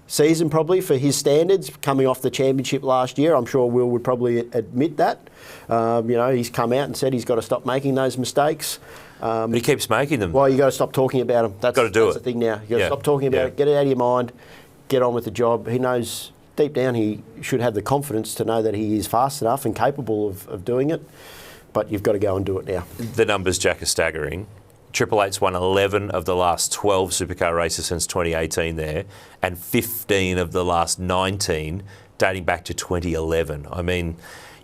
season probably for his standards, coming off the championship last year. I'm sure Will would probably admit that. He's come out and said he's got to stop making those mistakes. But he keeps making them. Well, you got to stop talking about them. That's the thing now. You got to stop talking about it. Get it out of your mind. Get on with the job. He knows deep down he should have the confidence to know that he is fast enough and capable of doing it. But you've got to go and do it now. The numbers, Jack, are staggering. 888's won 11 of the last 12 supercar races since 2018 there, and 15 of the last 19 dating back to 2011. I mean,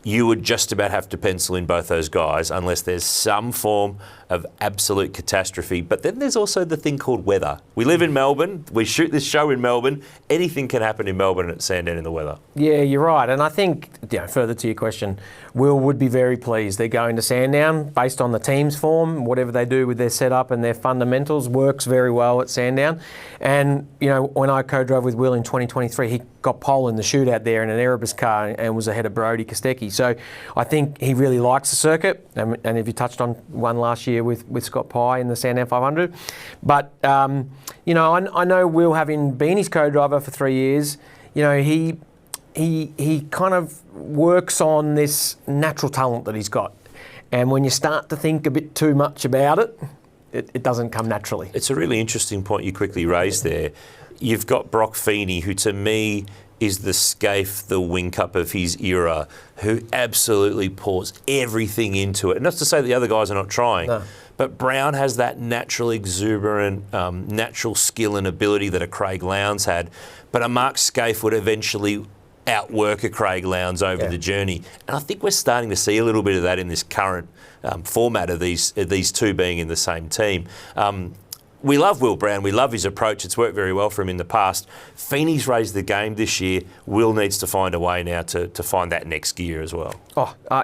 you would just about have to pencil in both those guys unless there's some form of absolute catastrophe. But then there's also the thing called weather. We live in Melbourne. We shoot this show in Melbourne. Anything can happen in Melbourne at Sandown in the weather. Yeah, you're right. And I think, further to your question, Will would be very pleased. They're going to Sandown based on the team's form. Whatever they do with their setup and their fundamentals works very well at Sandown. And, when I co-drove with Will in 2023, he got pole in the shootout there in an Erebus car and was ahead of Brody Kostecki. So I think he really likes the circuit. And if you touched on one last year with Scott Pye in the Sandown 500. But, I know Will, having been his co-driver for 3 years, he kind of works on this natural talent that he's got. And when you start to think a bit too much about it, it doesn't come naturally. It's a really interesting point you quickly raised there. You've got Brock Feeney, who to me is the Scaife, the Whincup of his era, who absolutely pours everything into it. Not to say the other guys are not trying, but Brown has that natural exuberant, natural skill and ability that a Craig Lowndes had. But a Mark Scaife would eventually outwork a Craig Lowndes over the journey. And I think we're starting to see a little bit of that in this current format of these two being in the same team. We love Will Brown. We love his approach. It's worked very well for him in the past. Feeney's raised the game this year. Will needs to find a way now to find that next gear as well.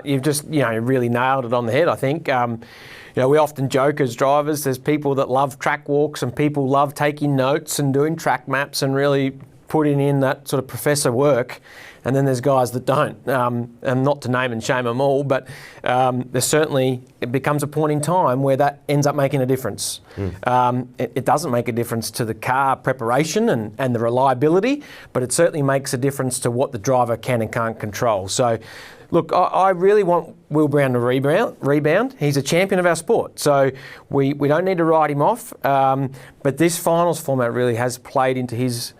You've just really nailed it on the head, I think. We often joke as drivers, there's people that love track walks and people love taking notes and doing track maps and really putting in that sort of professor work. And then there's guys that don't. And not to name and shame them all, but there's certainly, it becomes a point in time where that ends up making a difference. It doesn't make a difference to the car preparation and the reliability, but it certainly makes a difference to what the driver can and can't control. So, look, I really want Will Brown to rebound. He's a champion of our sport, so we don't need to write him off. But this finals format really has played into his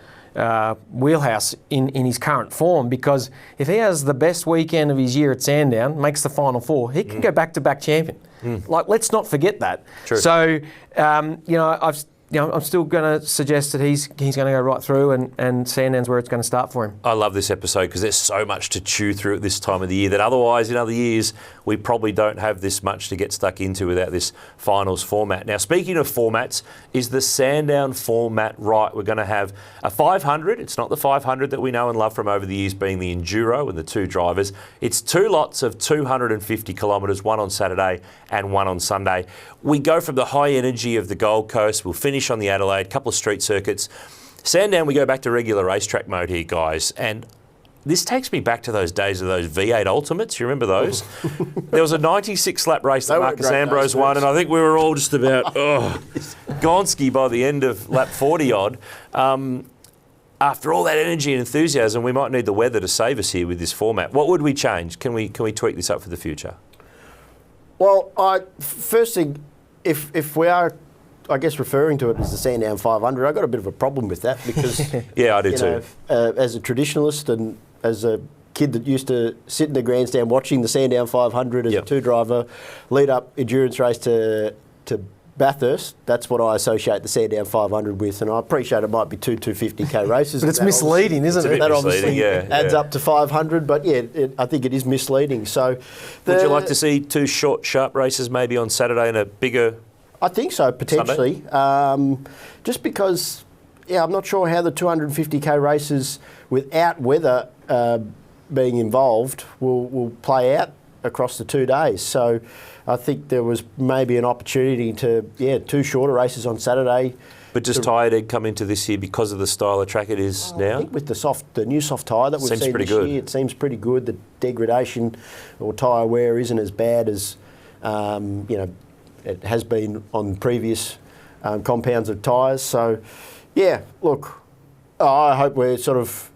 wheelhouse in his current form, because if he has the best weekend of his year at Sandown, makes the Final Four, he can go back-to-back champion. Like, let's not forget that. True. So, I'm still going to suggest that he's going to go right through, and Sandown's where it's going to start for him. I love this episode because there's so much to chew through at this time of the year that otherwise in other years we probably don't have this much to get stuck into without this finals format. Now, speaking of formats, is the Sandown format right? We're going to have a 500. It's not the 500 that we know and love from over the years being the Enduro and the two drivers. It's two lots of 250 kilometres, one on Saturday and one on Sunday. We go from the high energy of the Gold Coast. We'll finish on the Adelaide, couple of street circuits. Sandown, we go back to regular racetrack mode here, guys. And this takes me back to those days of those V8 Ultimates. You remember those? There was a 96-lap race that Marcus Ambrose won, and I think we were all just about Gonski by the end of lap 40-odd. After all that energy and enthusiasm, we might need the weather to save us here with this format. What would we change? Can we tweak this up for the future? Well, first thing, if we are, I guess, referring to it as the Sandown 500, I've got a bit of a problem with that because yeah, I do too. As a traditionalist and as a kid that used to sit in the grandstand watching the Sandown 500 as a two-driver lead up endurance race to Bathurst, that's what I associate the Sandown 500 with, and I appreciate it might be two 250k races. But it's misleading, isn't it? That obviously adds up to 500, but yeah, I think it is misleading. So, would you like to see two short, sharp races maybe on Saturday and a bigger? I think so, potentially. Just because, I'm not sure how the 250k races without weather being involved will play out across the 2 days. So I think there was maybe an opportunity to, two shorter races on Saturday. But does Tyre Egg come into this year because of the style of track it is now? I think with the new soft tyre that we've seen this year, it seems pretty good. The degradation or tyre wear isn't as bad as, it has been on previous compounds of tyres. So, look, I hope we're sort of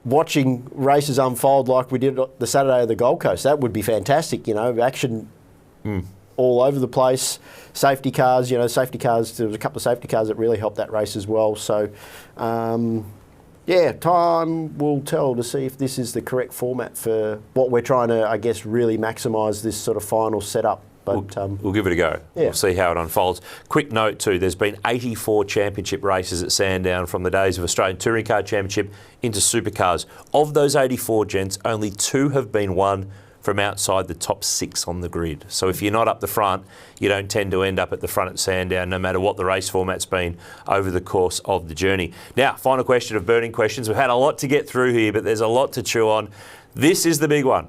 watching races unfold like we did the Saturday of the Gold Coast. That would be fantastic, action all over the place. Safety cars, there was a couple of safety cars that really helped that race as well. So, time will tell to see if this is the correct format for what we're trying to, I guess, really maximise this sort of final setup. But we'll give it a go. Yeah. We'll see how it unfolds. Quick note too, there's been 84 championship races at Sandown from the days of Australian Touring Car Championship into Supercars. Of those 84, gents, only 2 have been won from outside the top 6 on the grid. So if you're not up the front, you don't tend to end up at the front at Sandown, no matter what the race format's been over the course of the journey. Now, final question of burning questions. We've had a lot to get through here, but there's a lot to chew on. This is the big one.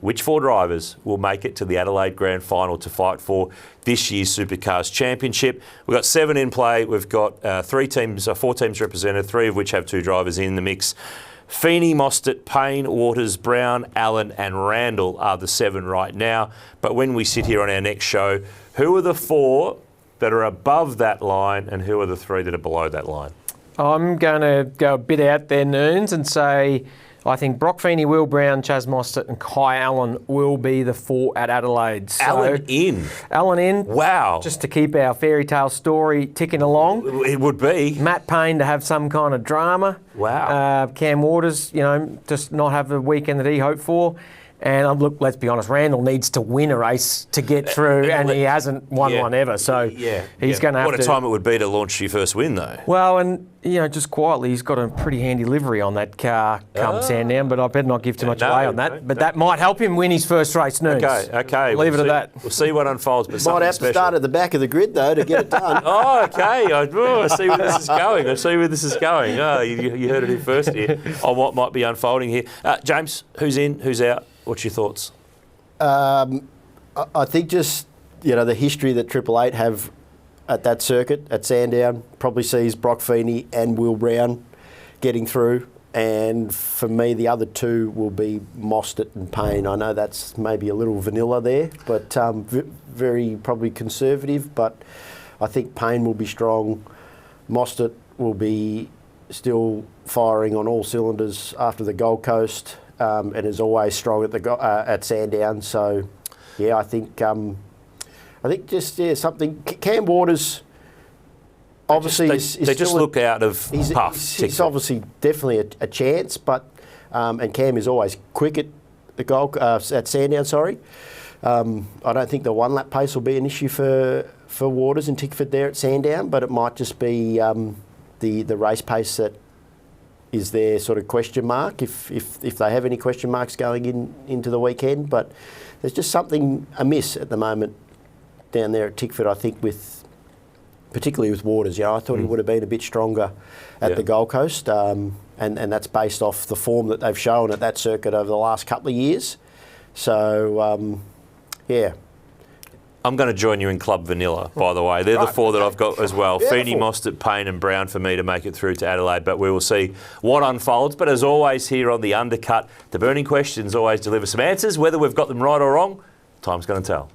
Which 4 drivers will make it to the Adelaide Grand Final to fight for this year's Supercars Championship? We've got 7 in play. We've got 4 teams represented, 3 of which have 2 drivers in the mix. Feeney, Mostert, Payne, Waters, Brown, Allen and Randall are the 7 right now. But when we sit here on our next show, who are the 4 that are above that line and who are the 3 that are below that line? I'm going to go a bit out there, Noons, and say I think Brock Feeney, Will Brown, Chaz Mostert and Kai Allen will be the 4 at Adelaide. So, Allen in? Allen in. Wow. Just to keep our fairy tale story ticking along. It would be. Matt Payne to have some kind of drama. Wow. Cam Waters, just not have the weekend that he hoped for. And look, let's be honest, Randall needs to win a race to get through, and he hasn't won one ever. So he's going to have to... What a time it would be to launch your first win, though. Well, and, just quietly, he's got a pretty handy livery on that car come Sandown, but I better not give too much away on that. But that might help him win his first race, Noons. Okay. Leave it at that. We'll see what unfolds. But might have to start at the back of the grid, though, to get it done. I see where this is going. Oh, you heard it here first here on what might be unfolding here. James, who's in, who's out? What's your thoughts? I think just, the history that Triple Eight have at that circuit at Sandown probably sees Brock Feeney and Will Brown getting through. And for me, the other 2 will be Mostert and Payne. I know that's maybe a little vanilla there, but very probably conservative. But I think Payne will be strong. Mostert will be still firing on all cylinders after the Gold Coast. And is always strong at Sandown. So, I think something. Cam Waters obviously they just look out of puff. He's obviously definitely a chance, but and Cam is always quick at the goal at Sandown. Sorry, I don't think the one lap pace will be an issue for Waters and Tickford there at Sandown, but it might just be the race pace that is their sort of question mark if they have any question marks going into the weekend. But there's just something amiss at the moment down there at Tickford, I think, particularly with Waters. I thought he would have been a bit stronger at the Gold Coast, and that's based off the form that they've shown at that circuit over the last couple of years. So, I'm going to join you in Club Vanilla, by the way. They're the four that I've got as well. Feeney, Mostert, Payne and Brown for me to make it through to Adelaide, but we will see what unfolds. But as always here on The Undercut, the burning questions always deliver some answers. Whether we've got them right or wrong, time's going to tell.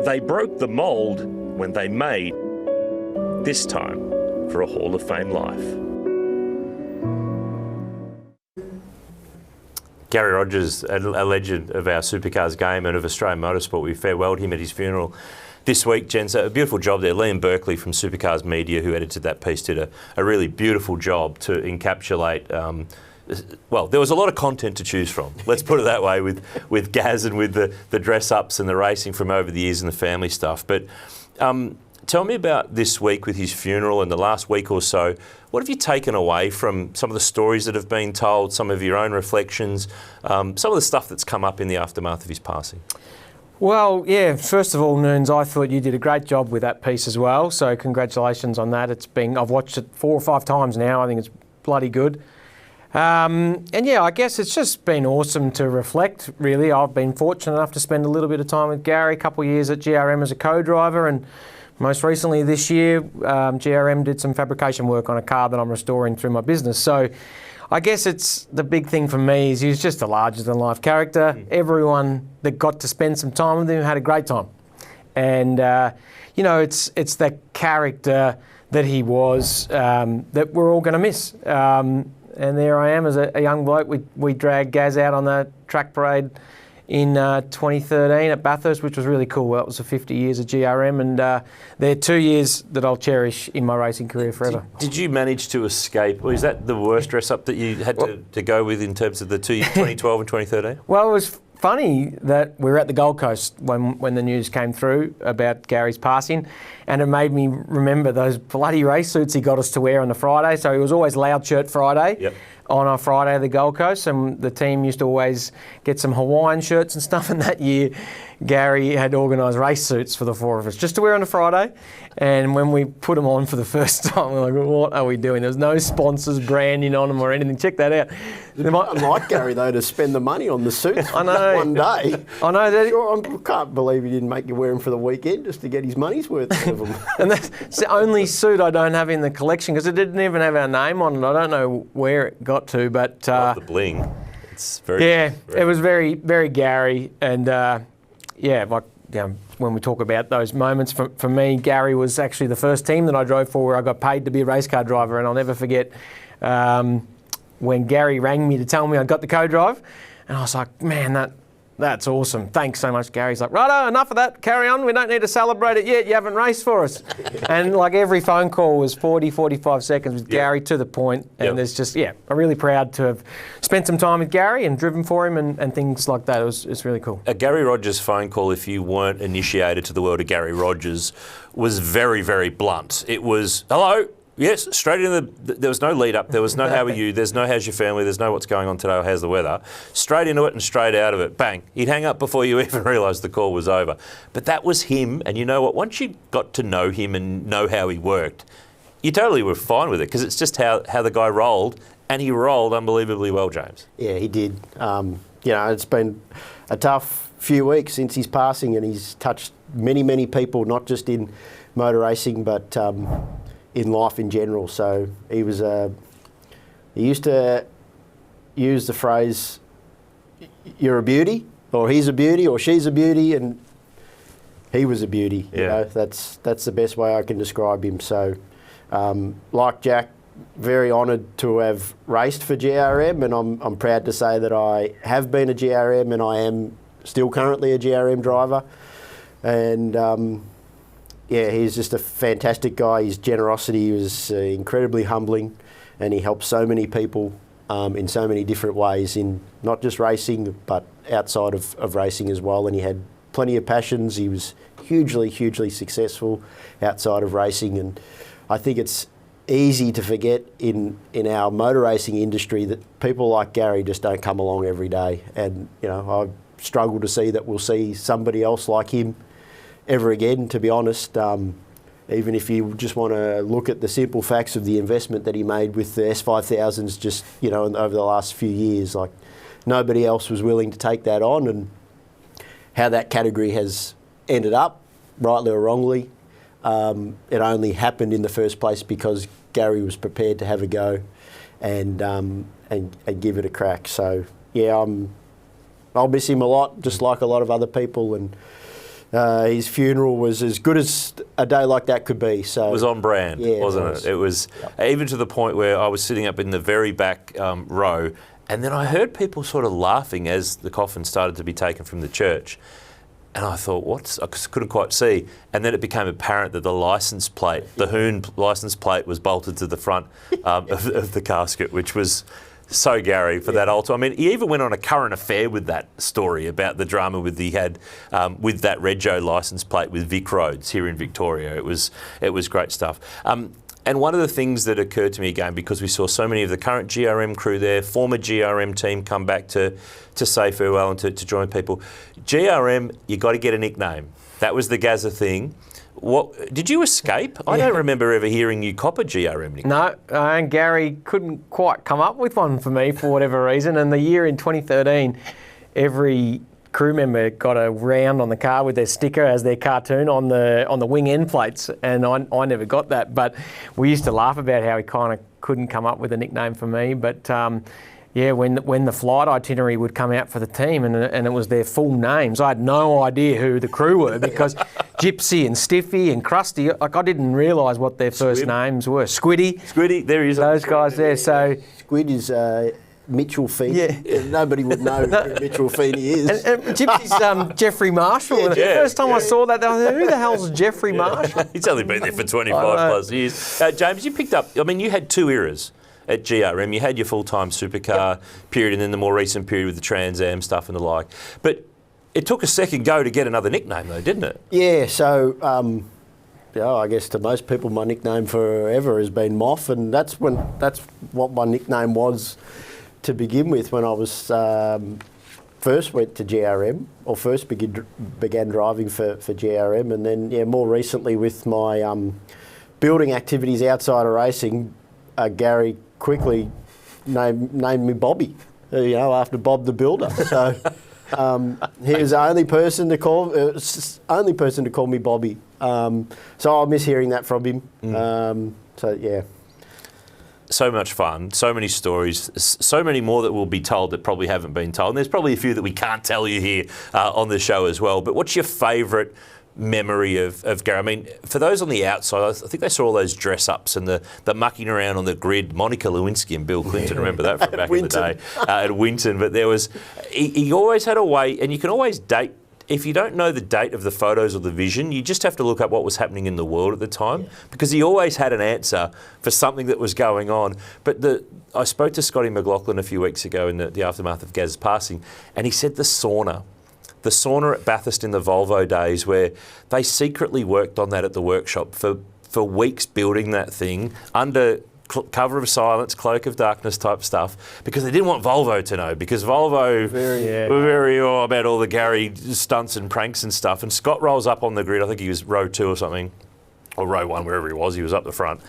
They broke the mould when they made this time for a Hall of Fame life. Garry Rogers, a legend of our supercars game and of Australian motorsport. We farewelled him at his funeral this week, gents. A beautiful job there. Liam Berkeley from Supercars Media, who edited that piece, did a really beautiful job to encapsulate. Well, there was a lot of content to choose from. Let's put it that way, with Gaz and with the dress-ups and the racing from over the years and the family stuff. But tell me about this week with his funeral and the last week or so. What have you taken away from some of the stories that have been told, some of your own reflections, some of the stuff that's come up in the aftermath of his passing? Well, yeah, first of all, Noons, I thought you did a great job with that piece as well, so congratulations on that. I've watched it 4 or 5 times now. I think it's bloody good. And yeah, I guess it's just been awesome to reflect, really. I've been fortunate enough to spend a little bit of time with Garry, a couple of years at GRM as a co-driver, and most recently this year, GRM did some fabrication work on a car that I'm restoring through my business. So I guess it's the big thing for me is he's just a larger-than-life character. Everyone that got to spend some time with him had a great time. And, it's the character that he was that we're all going to miss. And there I am as a young bloke. We dragged Gaz out on the track parade in 2013 at Bathurst, which was really cool. Well, it was the 50 years of GRM, and they're 2 years that I'll cherish in my racing career forever. Did you manage to escape, or is that the worst dress-up that you had to go with in terms of the 2 years, 2012 and 2013? Well, it was funny that we were at the Gold Coast when the news came through about Garry's passing, and it made me remember those bloody race suits he got us to wear on the Friday. So he was always Loud Shirt Friday. Yep. On a Friday at the Gold Coast, and the team used to always get some Hawaiian shirts and stuff, and that year Garry had organised race suits for the 4 of us just to wear on a Friday. And when we put them on for the first time, we're like, what are we doing? There's no sponsors branding on them or anything. Check that out. Unlike Garry, though, to spend the money on the suits I know. one day. I know that. I can't believe he didn't make you wear them for the weekend just to get his money's worth out of them. And that's the only suit I don't have in the collection because it didn't even have our name on it. I don't know where it got to, but the bling. It's very it was very, very Garry, and when we talk about those moments, for me, Garry was actually the first team that I drove for where I got paid to be a race car driver, and I'll never forget when Garry rang me to tell me I got the co-drive, and I was like, man, that's awesome. Thanks so much, Garry. He's like, righto, enough of that. Carry on. We don't need to celebrate it yet. You haven't raced for us. And like every phone call was 40, 45 seconds with Garry to the point. And there's just, I'm really proud to have spent some time with Garry and driven for him and things like that. It's really cool. A Garry Rogers phone call, if you weren't initiated to the world of Garry Rogers, was very, very blunt. It was, hello. Yes, straight into there was no lead up, there was no how are you, there's no how's your family, there's no what's going on today or how's the weather. Straight into it and straight out of it, bang. He'd hang up before you even realised the call was over. But that was him, and you know what, once you got to know him and know how he worked, you totally were fine with it because it's just how the guy rolled, and he rolled unbelievably well, James. Yeah, he did. It's been a tough few weeks since his passing, and he's touched many, many people, not just in motor racing, but in life in general. So he used to use the phrase, you're a beauty, or he's a beauty, or she's a beauty, and he was a beauty. You know, that's the best way I can describe him. So like Jack, very honoured to have raced for GRM, and I'm proud to say that I have been a GRM and I am still currently a GRM driver. And yeah, he's just a fantastic guy. His generosity was incredibly humbling, and he helped so many people in so many different ways, in not just racing but outside of racing as well. And he had plenty of passions. He was hugely successful outside of racing, and I think it's easy to forget in our motor racing industry that people like Garry just don't come along every day. And you know, I struggle to see that we'll see somebody else like him ever again, to be honest. Even if you just want to look at the simple facts of the investment that he made with the S5000s just, you know, over the last few years, like nobody else was willing to take that on, and how that category has ended up, rightly or wrongly, it only happened in the first place because Garry was prepared to have a go and give it a crack. So yeah, I'll miss him a lot, just like a lot of other people, and his funeral was as good as a day like that could be. So it was on brand, yeah, wasn't it? It was even to the point where I was sitting up in the very back row, and then I heard people sort of laughing as the coffin started to be taken from the church. And I thought, I couldn't quite see. And then it became apparent that the licence plate, the Hoon licence plate, was bolted to the front of the casket, which was so Garry for that ultra. I mean, he even went on a current affair with that story about the drama he had with that Rego licence plate with Vic Roads here in Victoria. It was great stuff. And one of the things that occurred to me again, because we saw so many of the current GRM crew there, former GRM team come back to say farewell and to join people. GRM, you got to get a nickname. That was the Gazza thing. What did you escape? I don't remember ever hearing you cop a GRM nickname. No, and Garry couldn't quite come up with one for me for whatever reason. And the year in 2013, every crew member got a round on the car with their sticker as their cartoon on the wing end plates, and I never got that. But we used to laugh about how he kind of couldn't come up with a nickname for me. But yeah, when the flight itinerary would come out for the team and it was their full names, I had no idea who the crew were because Gypsy and Stiffy and Krusty, like I didn't realise what their first names were. Squiddy, there he is. Those guys there. So Squid is Mitchell Feeney. Yeah. Nobody would know who Mitchell Feeney is. And Gypsy's Jeffrey Marshall. Yeah, the first time I saw that, I thought, who the hell's Jeffrey Marshall? He's only been there for 25 plus years. James, you picked up, I mean, you had two eras at GRM. You had your full-time supercar period and then the more recent period with the Trans Am stuff and the like. But it took a second go to get another nickname though, didn't it? Yeah, so I guess to most people my nickname forever has been Moff, and that's what my nickname was to begin with when I was first went to GRM, or first began driving for GRM, and then more recently with my building activities outside of racing, Garry quickly named me Bobby, after Bob the Builder. So he was the only person to call me Bobby. So I'll miss hearing that from him. So yeah. So much fun, so many stories, so many more that will be told that probably haven't been told. And there's probably a few that we can't tell you here on the show as well. But what's your favourite memory of Garry? I mean, for those on the outside, I think they saw all those dress-ups and the mucking around on the grid. Monica Lewinsky and Bill Clinton, remember that from back in the day at Winton. But there was, he always had a way, and you can always date. If you don't know the date of the photos or the vision, you just have to look up what was happening in the world at the time, because he always had an answer for something that was going on. But I spoke to Scotty McLaughlin a few weeks ago in the aftermath of Gaz's passing, and he said the sauna at Bathurst in the Volvo days, where they secretly worked on that at the workshop for weeks, building that thing under cover of silence, cloak of darkness type stuff, because they didn't want Volvo to know, because Volvo were very about all the Garry stunts and pranks and stuff. And Scott rolls up on the grid, I think he was row 2 or something, or row 1, wherever he was up the front,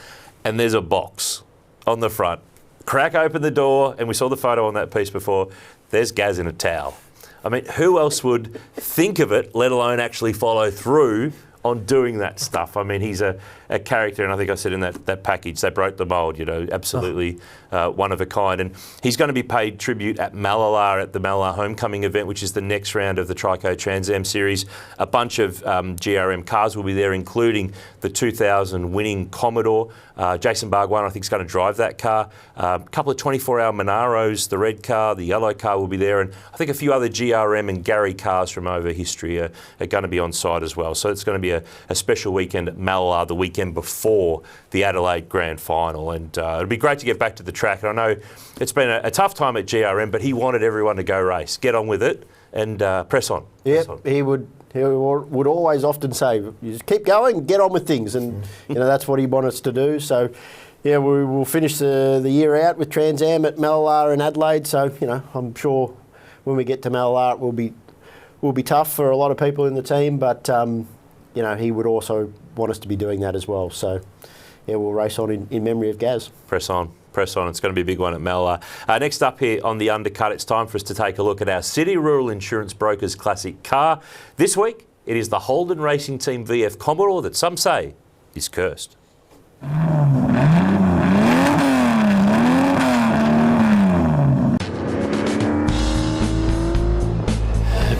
and there's a box on the front. Crack open the door, and we saw the photo on that piece before, there's Gaz in a towel. I mean, who else would think of it, let alone actually follow through on doing that stuff? I mean, he's a a character, and I think I said in that package, they broke the mould, absolutely one of a kind. And he's going to be paid tribute at Mallala at the Mallala Homecoming event, which is the next round of the Trico Trans Am Series. A bunch of GRM cars will be there, including the 2000 winning Commodore. Jason Barguan, I think, is going to drive that car. A couple of 24-hour Monaros, the red car, the yellow car will be there, and I think a few other GRM and Garry cars from over history are going to be on site as well. So it's going to be a special weekend at Mallala, the weekend before the Adelaide Grand Final, and it'll be great to get back to the track. And I know it's been a tough time at GRM, but he wanted everyone to go race, get on with it, and press on. Yeah, he would always often say, "You just keep going, get on with things," and that's what he wanted us to do. So, yeah, we will finish the year out with Trans Am at Mallala and Adelaide. So, I'm sure when we get to Mallala, it will be tough for a lot of people in the team, but he would also want us to be doing that as well. So, yeah, we'll race on in memory of Gaz. Press on. It's going to be a big one at Mallala. Next up here on the Undercut, it's time for us to take a look at our City Rural Insurance Brokers classic car. This week, it is the Holden Racing Team VF Commodore that some say is cursed.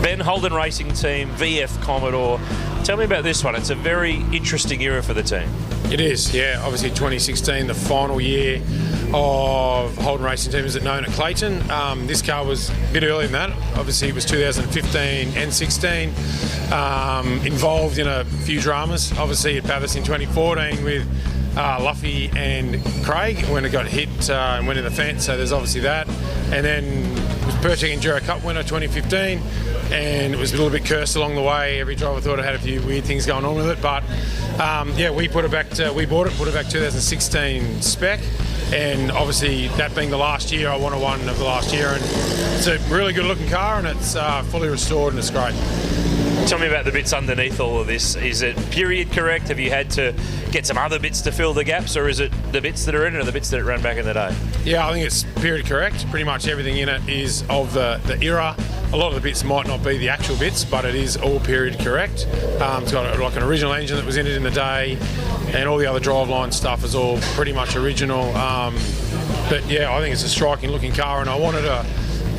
Ben, Holden Racing Team VF Commodore. Tell me about this one. It's a very interesting era for the team. It is, yeah. Obviously 2016, the final year of Holden Racing Team is at Noonan at Clayton. This car was a bit earlier than that. Obviously it was 2015 and 16. Involved in a few dramas. Obviously at Davison 2014 with Luffy and Craig when it got hit and went in the fence, so there's obviously that. And then it was Perkins Enduro Cup winner 2015, and it was a little bit cursed along the way. Every driver thought it had a few weird things going on with it, but we put it back we bought it, put it back 2016 spec, and obviously that being the last year, I wanted one of the last year, and it's a really good looking car, and it's fully restored and it's great. Tell me about the bits underneath all of this. Is it period correct? Have you had to get some other bits to fill the gaps, or is it the bits that are in it or the bits that it ran back in the day? Yeah, I think it's period correct. Pretty much everything in it is of the era. A lot of the bits might not be the actual bits, but it is all period correct. It's got like an original engine that was in it in the day, and all the other driveline stuff is all pretty much original. But yeah, I think it's a striking looking car, and I wanted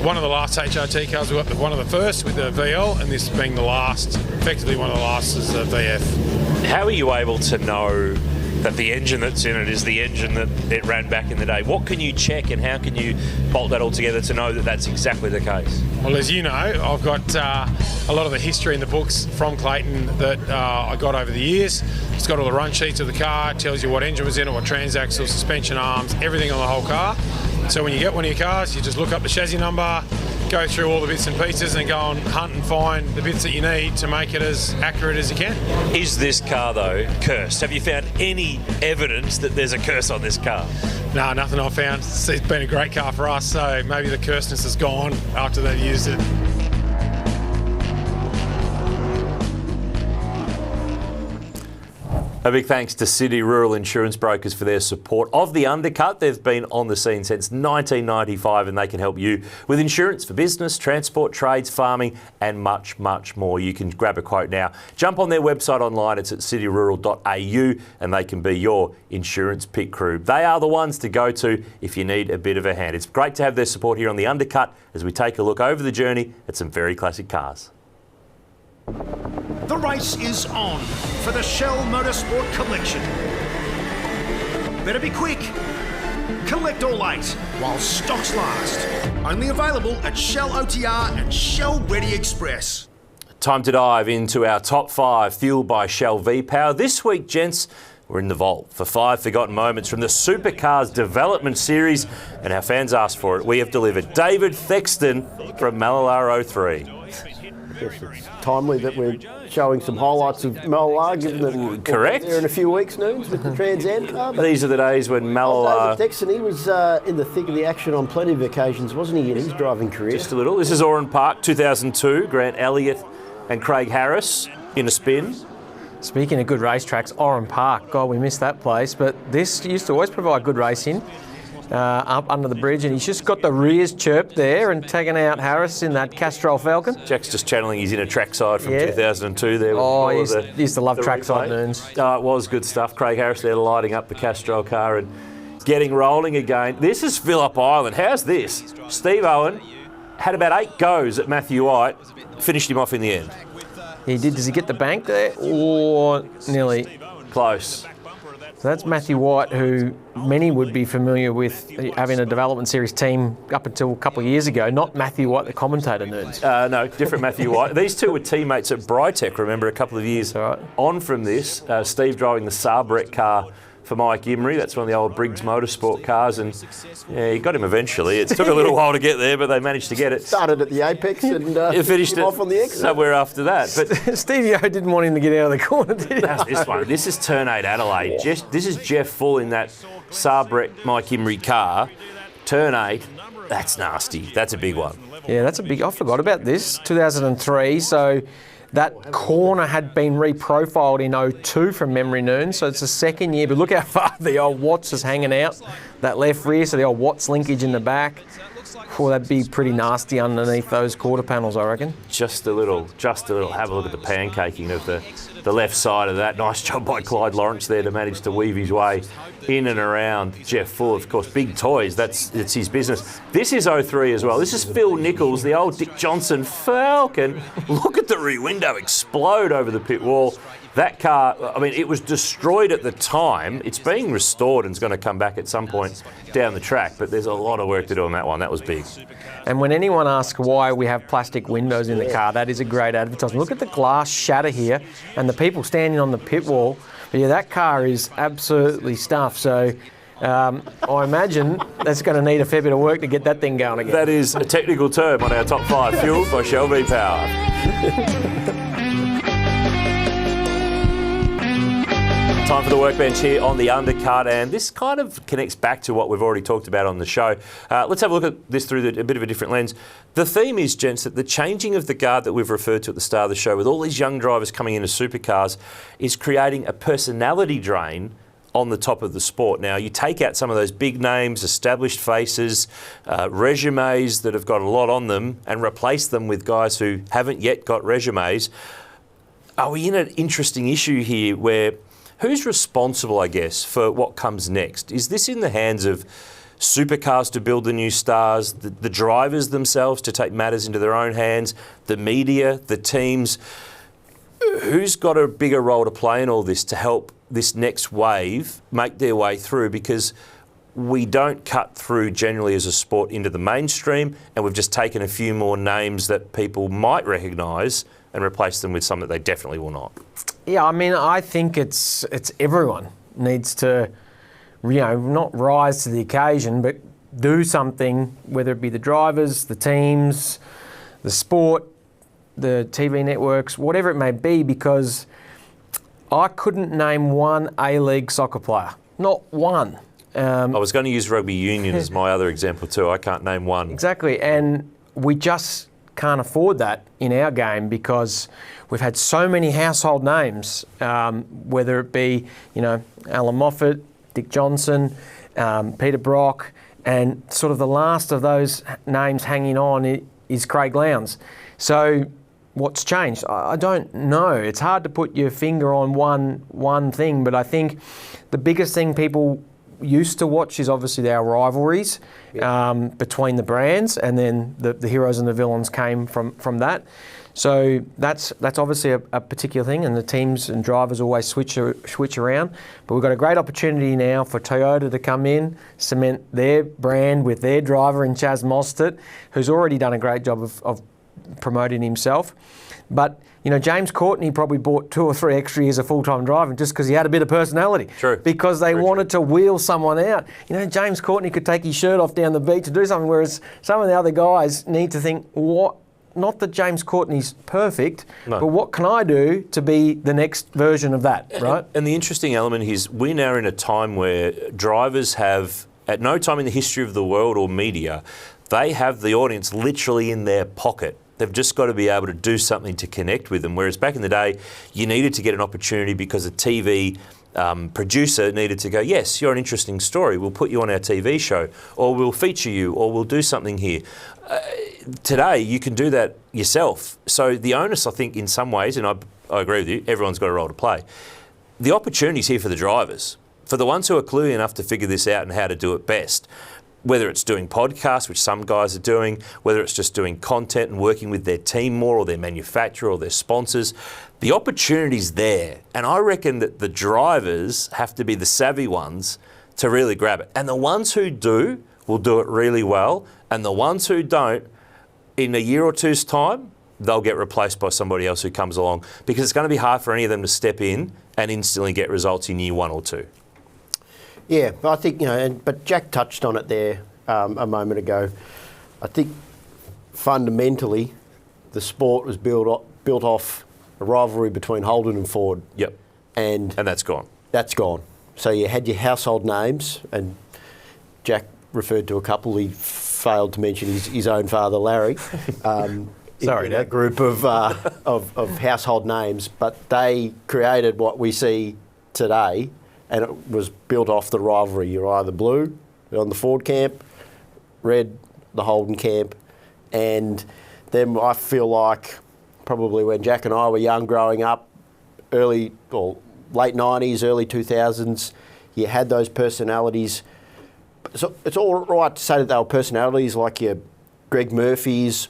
one of the last HRT cars. We got one of the first with the VL, and this being the last, effectively one of the last is the VF. How are you able to know that the engine that's in it is the engine that it ran back in the day? What can you check, and how can you bolt that all together to know that that's exactly the case? Well, as you know, I've got a lot of the history in the books from Clayton that I got over the years. It's got all the run sheets of the car, it tells you what engine was in it, what transaxle, suspension arms, everything on the whole car. So when you get one of your cars, you just look up the chassis number, go through all the bits and pieces and go and hunt and find the bits that you need to make it as accurate as you can. Is this car, though, cursed? Have you found any evidence that there's a curse on this car? No, nothing I've found. It's been a great car for us, so maybe the cursedness is gone after they've used it. A big thanks to City Rural Insurance Brokers for their support of the Undercut. They've been on the scene since 1995, and they can help you with insurance for business, transport, trades, farming, and much, much more. You can grab a quote now. Jump on their website online. It's at cityrural.au, and they can be your insurance pit crew. They are the ones to go to if you need a bit of a hand. It's great to have their support here on the Undercut as we take a look over the journey at some very classic cars. The race is on for the Shell Motorsport Collection. Better be quick. Collect all 8 while stocks last. Only available at Shell OTR and Shell Ready Express. Time to dive into our top 5 fueled by Shell V-Power. This week, gents, we're in the vault for 5 forgotten moments from the Supercars Development Series, and our fans asked for it. We have delivered David Thexton from Mallala 03. Yes, it's timely that we're showing some highlights of Mallala, given that we'll Correct. be there in a few weeks, Noons, with the Trans Am car. These are the days when Mallala... David Thexton, he was in the thick of the action on plenty of occasions, wasn't he, in his driving career? Just a little. This is Oran Park, 2002. Grant Elliott and Craig Harris in a spin. Speaking of good racetracks, Oran Park, God, we missed that place, but this used to always provide good racing. up under the bridge, and he's just got the rears chirped there and taken out Harris in that Castrol Falcon. Jack's just channeling his inner trackside from 2002 there. Oh, he used to love trackside Noons. It was good stuff. Craig Harris there lighting up the Castrol car and getting rolling again. This is Phillip Island. How's this? Steve Owen had about 8 goes at Matthew White, finished him off in the end. He did. Does he get the bank there? Or nearly? Close. So that's Matthew White, who many would be familiar with having a development series team up until a couple of years ago. Not Matthew White, the commentator, Nerds. No, different Matthew White. These two were teammates at Brytech, remember, a couple of years on from this. Steve driving the Sabrec car for Mike Imrie. That's one of the old Briggs Motorsport cars, and he got him eventually. It took a little while to get there, but they managed to get it. Started at the apex and finished off on the exit. Somewhere after that. But Stevie O didn't want him to get out of the corner, did he? That's this one. This is Turn 8 Adelaide. This is Jeff Full in that Sabrec Mike Imrie car. Turn 8. That's nasty. That's a big one. Yeah, that's a big... I forgot about this. 2003, so... That corner had been reprofiled in 02 from memory, Noon, so it's the second year. But look how far the old Watts is hanging out, that left rear, so the old Watts linkage in the back. Oh, that'd be pretty nasty underneath those quarter panels, I reckon. Just a little. Have a look at the pancaking of the left side of that. Nice job by Clyde Lawrence there to manage to weave his way in and around Jeff Full. Of course, big toys, it's his business. This is 03 as well. This is Phil Nichols, the old Dick Johnson Falcon. Look at the rear window explode over the pit wall. That car, I mean, it was destroyed at the time. It's being restored and it's going to come back at some point down the track, but there's a lot of work to do on that one. That was big. And when anyone asks why we have plastic windows in the car, that is a great advertisement. Look at the glass shatter here and the people standing on the pit wall. But yeah, that car is absolutely stuffed. So I imagine that's going to need a fair bit of work to get that thing going again. That is a technical term on our top 5, fueled by Shell V-Power. Time for the workbench here on the Undercut, and this kind of connects back to what we've already talked about on the show. Let's have a look at this through a bit of a different lens. The theme is, gents, that the changing of the guard that we've referred to at the start of the show, with all these young drivers coming into supercars, is creating a personality drain on the top of the sport. Now, you take out some of those big names, established faces, resumes that have got a lot on them, and replace them with guys who haven't yet got resumes. Are we in an interesting issue here where who's responsible, I guess, for what comes next? Is this in the hands of supercars to build the new stars, the drivers themselves to take matters into their own hands, the media, the teams? Who's got a bigger role to play in all this to help this next wave make their way through? Because we don't cut through generally as a sport into the mainstream, and we've just taken a few more names that people might recognise and replace them with some that they definitely will not. Yeah, I mean, I think it's everyone needs to, not rise to the occasion, but do something, whether it be the drivers, the teams, the sport, the TV networks, whatever it may be, because I couldn't name one A-League soccer player. Not one. I was going to use rugby union as my other example too. I can't name one. Exactly, and we just can't afford that in our game because we've had so many household names, whether it be, Alan Moffat, Dick Johnson, Peter Brock, and sort of the last of those names hanging on is Craig Lowndes. So what's changed? I don't know. It's hard to put your finger on one thing, but I think the biggest thing people used to watch is obviously our rivalries between the brands, and then the heroes and the villains came from that. So that's obviously a particular thing, and the teams and drivers always switch around. But we've got a great opportunity now for Toyota to come in, cement their brand with their driver in Chaz Mostert, who's already done a great job of promoting himself. But James Courtney probably bought 2 or 3 extra years of full-time driving just because he had a bit of personality. True. Because they wanted to wheel someone out. James Courtney could take his shirt off down the beach to do something, whereas some of the other guys need to think, not that James Courtney's perfect, but what can I do to be the next version of that, right? And the interesting element is we're now in a time where drivers have, at no time in the history of the world or media, they have the audience literally in their pocket. They've just got to be able to do something to connect with them. Whereas back in the day, you needed to get an opportunity because of TV producer needed to go, yes, you're an interesting story. We'll put you on our TV show, or we'll feature you, or we'll do something here. Today, you can do that yourself. So the onus, I think, in some ways, and I agree with you, everyone's got a role to play. The opportunity's here for the drivers, for the ones who are cluey enough to figure this out and how to do it best. Whether it's doing podcasts, which some guys are doing, whether it's just doing content and working with their team more or their manufacturer or their sponsors, the opportunity's there. And I reckon that the drivers have to be the savvy ones to really grab it. And the ones who do will do it really well. And the ones who don't, in a year or two's time, they'll get replaced by somebody else who comes along, because it's going to be hard for any of them to step in and instantly get results in year 1 or 2. Yeah, I think, but Jack touched on it there a moment ago. I think fundamentally the sport was built off a rivalry between Holden and Ford. Yep. And that's gone. That's gone. So you had your household names, and Jack referred to a couple. He failed to mention his own father, Larry. Sorry, in that group of household names, but they created what we see today, and it was built off the rivalry. You're either blue on the Ford camp, red the Holden camp, and then I feel like probably when Jack and I were young growing up, late 90s, early 2000s, you had those personalities. So it's all right to say that they were personalities like your Greg Murphys,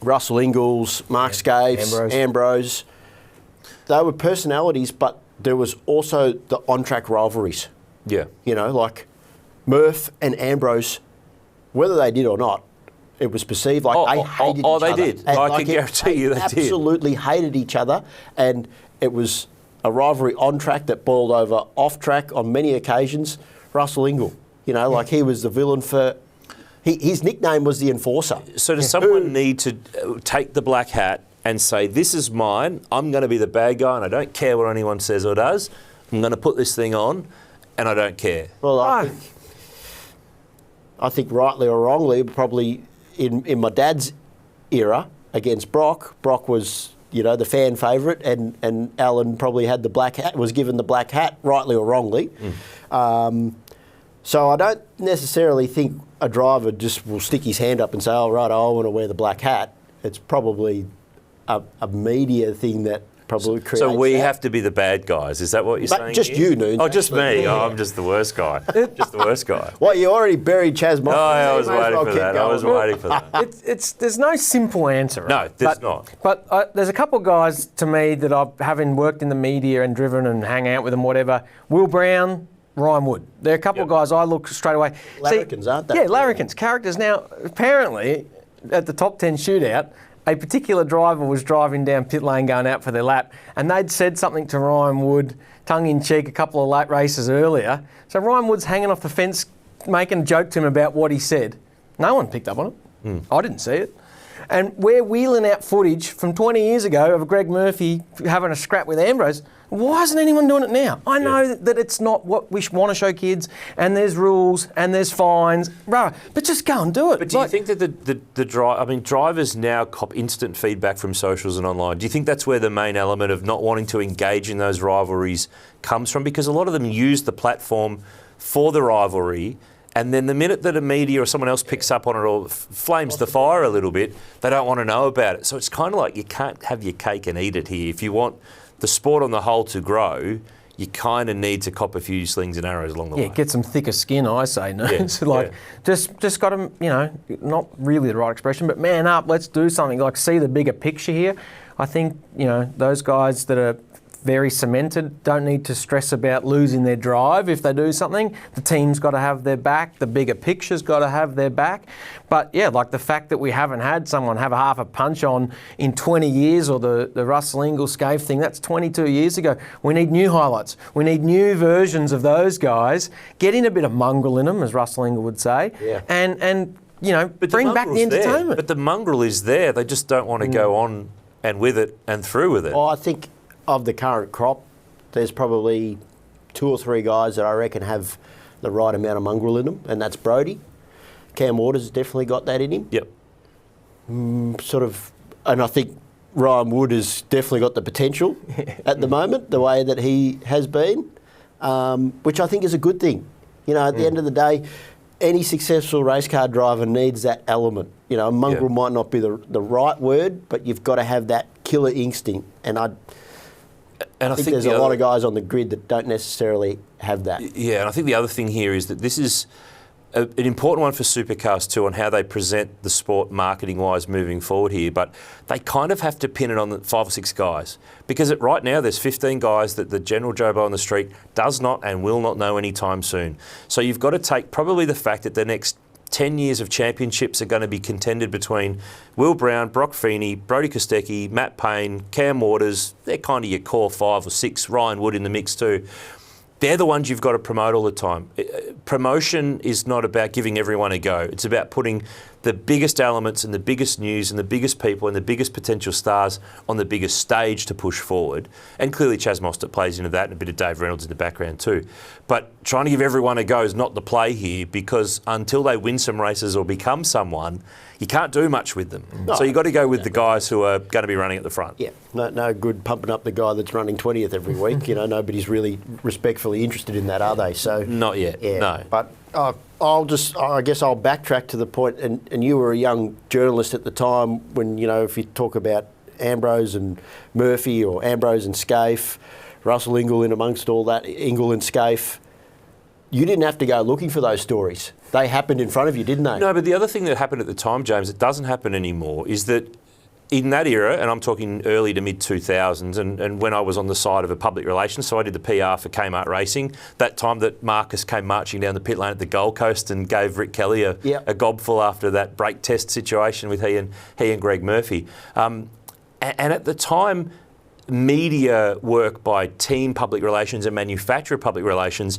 Russell Ingles, Mark Scaife, Ambrose. They were personalities, but there was also the on-track rivalries. Yeah. Like Murph and Ambrose, whether they did or not, it was perceived like they hated each other. They did. I can guarantee you they did. Absolutely hated each other, and it was a rivalry on track that boiled over off track on many occasions. Russell Ingall, like he was the villain for. His nickname was the Enforcer. So does someone need to take the black hat and say, this is mine, I'm going to be the bad guy and I don't care what anyone says or does, I'm going to put this thing on and I don't care? Well, I think rightly or wrongly, probably in my dad's era against Brock was, the fan favourite, and Alan probably had the black hat, was given the black hat, rightly or wrongly. So I don't necessarily think a driver just will stick his hand up and say, oh, right, I want to wear the black hat. It's probably a media thing that probably creates So we that. have to be the bad guys, is that what you're saying? Just here? you, Noonan. Oh, just actually. me. Yeah. Oh, I'm just the worst guy. Just the worst guy. Well, you already buried Chaz Mostert. Oh, I was waiting for that. I was waiting for that. There's no simple answer. No, there's not. But there's a couple of guys to me that I've, having worked in the media and driven and hang out with them, whatever, Will Brown, Ryan Wood. They're a couple of guys I look straight away. Larrikins, aren't they? Yeah, larrikins, characters. Now, apparently, at the top 10 shootout, a particular driver was driving down pit lane going out for their lap, and they'd said something to Ryan Wood, tongue-in-cheek, a couple of late races earlier. So Ryan Wood's hanging off the fence, making a joke to him about what he said. No one picked up on it. I didn't see it. And we're wheeling out footage from 20 years ago of Greg Murphy having a scrap with Ambrose. Why isn't anyone doing it now? I know that it's not what we want to show kids, and there's rules and there's fines, but just go and do it. But do you think that drivers now cop instant feedback from socials and online? Do you think that's where the main element of not wanting to engage in those rivalries comes from? Because a lot of them use the platform for the rivalry, and then the minute that a media or someone else picks up on it or flames the fire a little bit, they don't want to know about it. So it's kind of like you can't have your cake and eat it here. If you want the sport on the whole to grow, you kind of need to cop a few slings and arrows along the way. Yeah, get some thicker skin, I say. No, Yeah, just got to, not really the right expression, but man up. Let's do something. Like, see the bigger picture here. I think those guys that are very cemented don't need to stress about losing their drive if they do something. The team's got to have their back. The bigger picture's got to have their back. But yeah, like the fact that we haven't had someone have a half a punch on in 20 years, or the Russell Ingall Scaife thing, that's 22 years ago. We need new highlights. We need new versions of those guys, getting a bit of mongrel in them, as Russell Ingall would say, and bring back the entertainment. There. But the mongrel is there. They just don't want to go on and with it and through with it. Well, I think of the current crop, there's probably 2 or 3 guys that I reckon have the right amount of mongrel in them, and that's Brodie. Cam Waters has definitely got that in him. Yep. And I think Ryan Wood has definitely got the potential at the moment, the way that he has been. which I think is a good thing. You know, at the end of the day, any successful race car driver needs that element. You know, a mongrel might not be the right word, but you've got to have that killer instinct. And I think there's a lot of guys on the grid that don't necessarily have that. Yeah, and I think the other thing here is that this is an important one for Supercars too, on how they present the sport marketing-wise moving forward here. But they kind of have to pin it on the 5 or 6 guys, because right now there's 15 guys that the general Jobo on the street does not and will not know anytime soon. So you've got to take probably the fact that the next 10 years of championships are going to be contended between Will Brown, Brock Feeney, Brodie Kostecki, Matt Payne, Cam Waters. They're kind of your core 5 or 6. Ryan Wood in the mix too. They're the ones you've got to promote all the time. Promotion is not about giving everyone a go. It's about putting the biggest elements and the biggest news and the biggest people and the biggest potential stars on the biggest stage to push forward. And clearly Chaz Mostert plays into that, and a bit of Dave Reynolds in the background too. But trying to give everyone a go is not the play here, because until they win some races or become someone, you can't do much with them. No, so you've got to go with the guys who are going to be running at the front. Yeah, no good pumping up the guy that's running 20th every week. You know, nobody's really respectfully interested in that, are they? So not yet, yeah, no. But I guess I'll backtrack to the point, and you were a young journalist at the time when, you know, if you talk about Ambrose and Murphy or Ambrose and Scaife, Russell Ingall in amongst all that, Ingall and Scaife, you didn't have to go looking for those stories. They happened in front of you, didn't they? No, but the other thing that happened at the time, James, that doesn't happen anymore, is that in that era, and I'm talking early to mid-2000s, and when I was on the side of a public relations, so I did the PR for Kmart Racing, that time that Marcus came marching down the pit lane at the Gold Coast and gave Rick Kelly a gobful after that brake test situation with he and Greg Murphy. And at the time, media work by team public relations and manufacturer public relations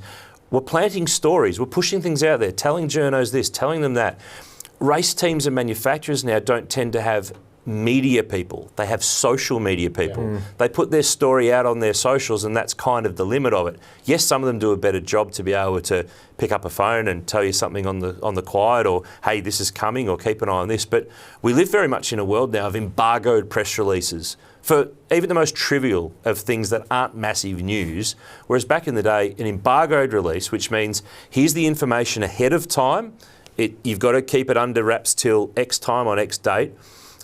were planting stories, were pushing things out there, telling journos this, telling them that. Race teams and manufacturers now don't tend to have media people. They have social media people. They put their story out on their socials, and that's kind of the limit of it. Yes, some of them do a better job to be able to pick up a phone and tell you something on the quiet, or hey, this is coming, or keep an eye on this. But we live very much in a world now of embargoed press releases for even the most trivial of things that aren't massive news. Whereas back in the day, an embargoed release, which means here's the information ahead of time, you've got to keep it under wraps till X time on X date.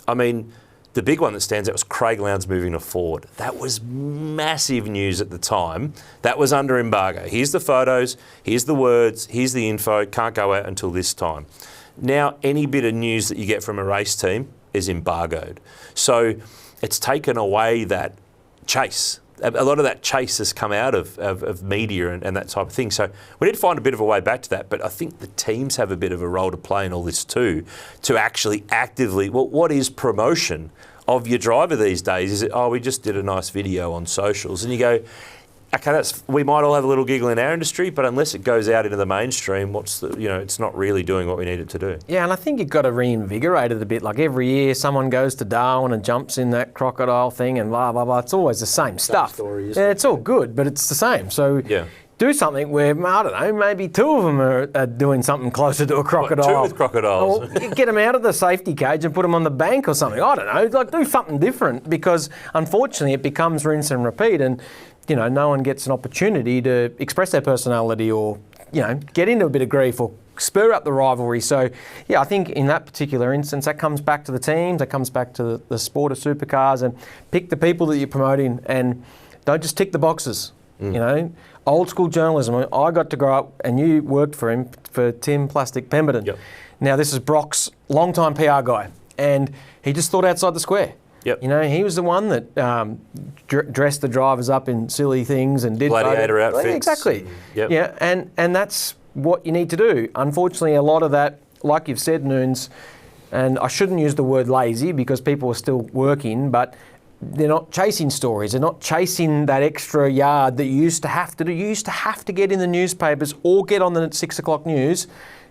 I mean, the big one that stands out was Craig Lowndes moving to Ford. That was massive news at the time. That was under embargo. Here's the photos, here's the words, here's the info, can't go out until this time. Now, any bit of news that you get from a race team is embargoed. So it's taken away that chase. A lot of that chase has come out of media and that type of thing. So we need to find a bit of a way back to that. But I think the teams have a bit of a role to play in all this too, to actually actively, well, what is promotion of your driver these days? Is it, oh, we just did a nice video on socials, and you go, okay, we might all have a little giggle in our industry, but unless it goes out into the mainstream, it's not really doing what we need it to do. Yeah, and I think you've got to reinvigorate it a bit. Like every year, someone goes to Darwin and jumps in that crocodile thing and blah, blah, blah. It's always the same stuff. Story, isn't it's all good, but it's the same. So do something where, I don't know, maybe 2 of them are doing something closer to a crocodile. 2 with crocodiles. Or get them out of the safety cage and put them on the bank or something. I don't know, like do something different, because unfortunately it becomes rinse and repeat, and you know, no one gets an opportunity to express their personality or, you know, get into a bit of grief or spur up the rivalry. So, yeah, I think in that particular instance, that comes back to the teams, that comes back to the sport of supercars, and pick the people that you're promoting and don't just tick the boxes. You know, old school journalism. I got to grow up, and you worked for him, for Tim Plastic Pemberton. Yep. Now, this is Brock's longtime PR guy, and he just thought outside the square. Yep. You know, he was the one that dressed the drivers up in silly things and did gladiator outfits. Exactly. Yep. Yeah, and that's what you need to do. Unfortunately, a lot of that, like you've said, Noons, and I shouldn't use the word lazy because people are still working, but they're not chasing stories. They're not chasing that extra yard that you used to have to do. You used to have to get in the newspapers or get on the 6 o'clock news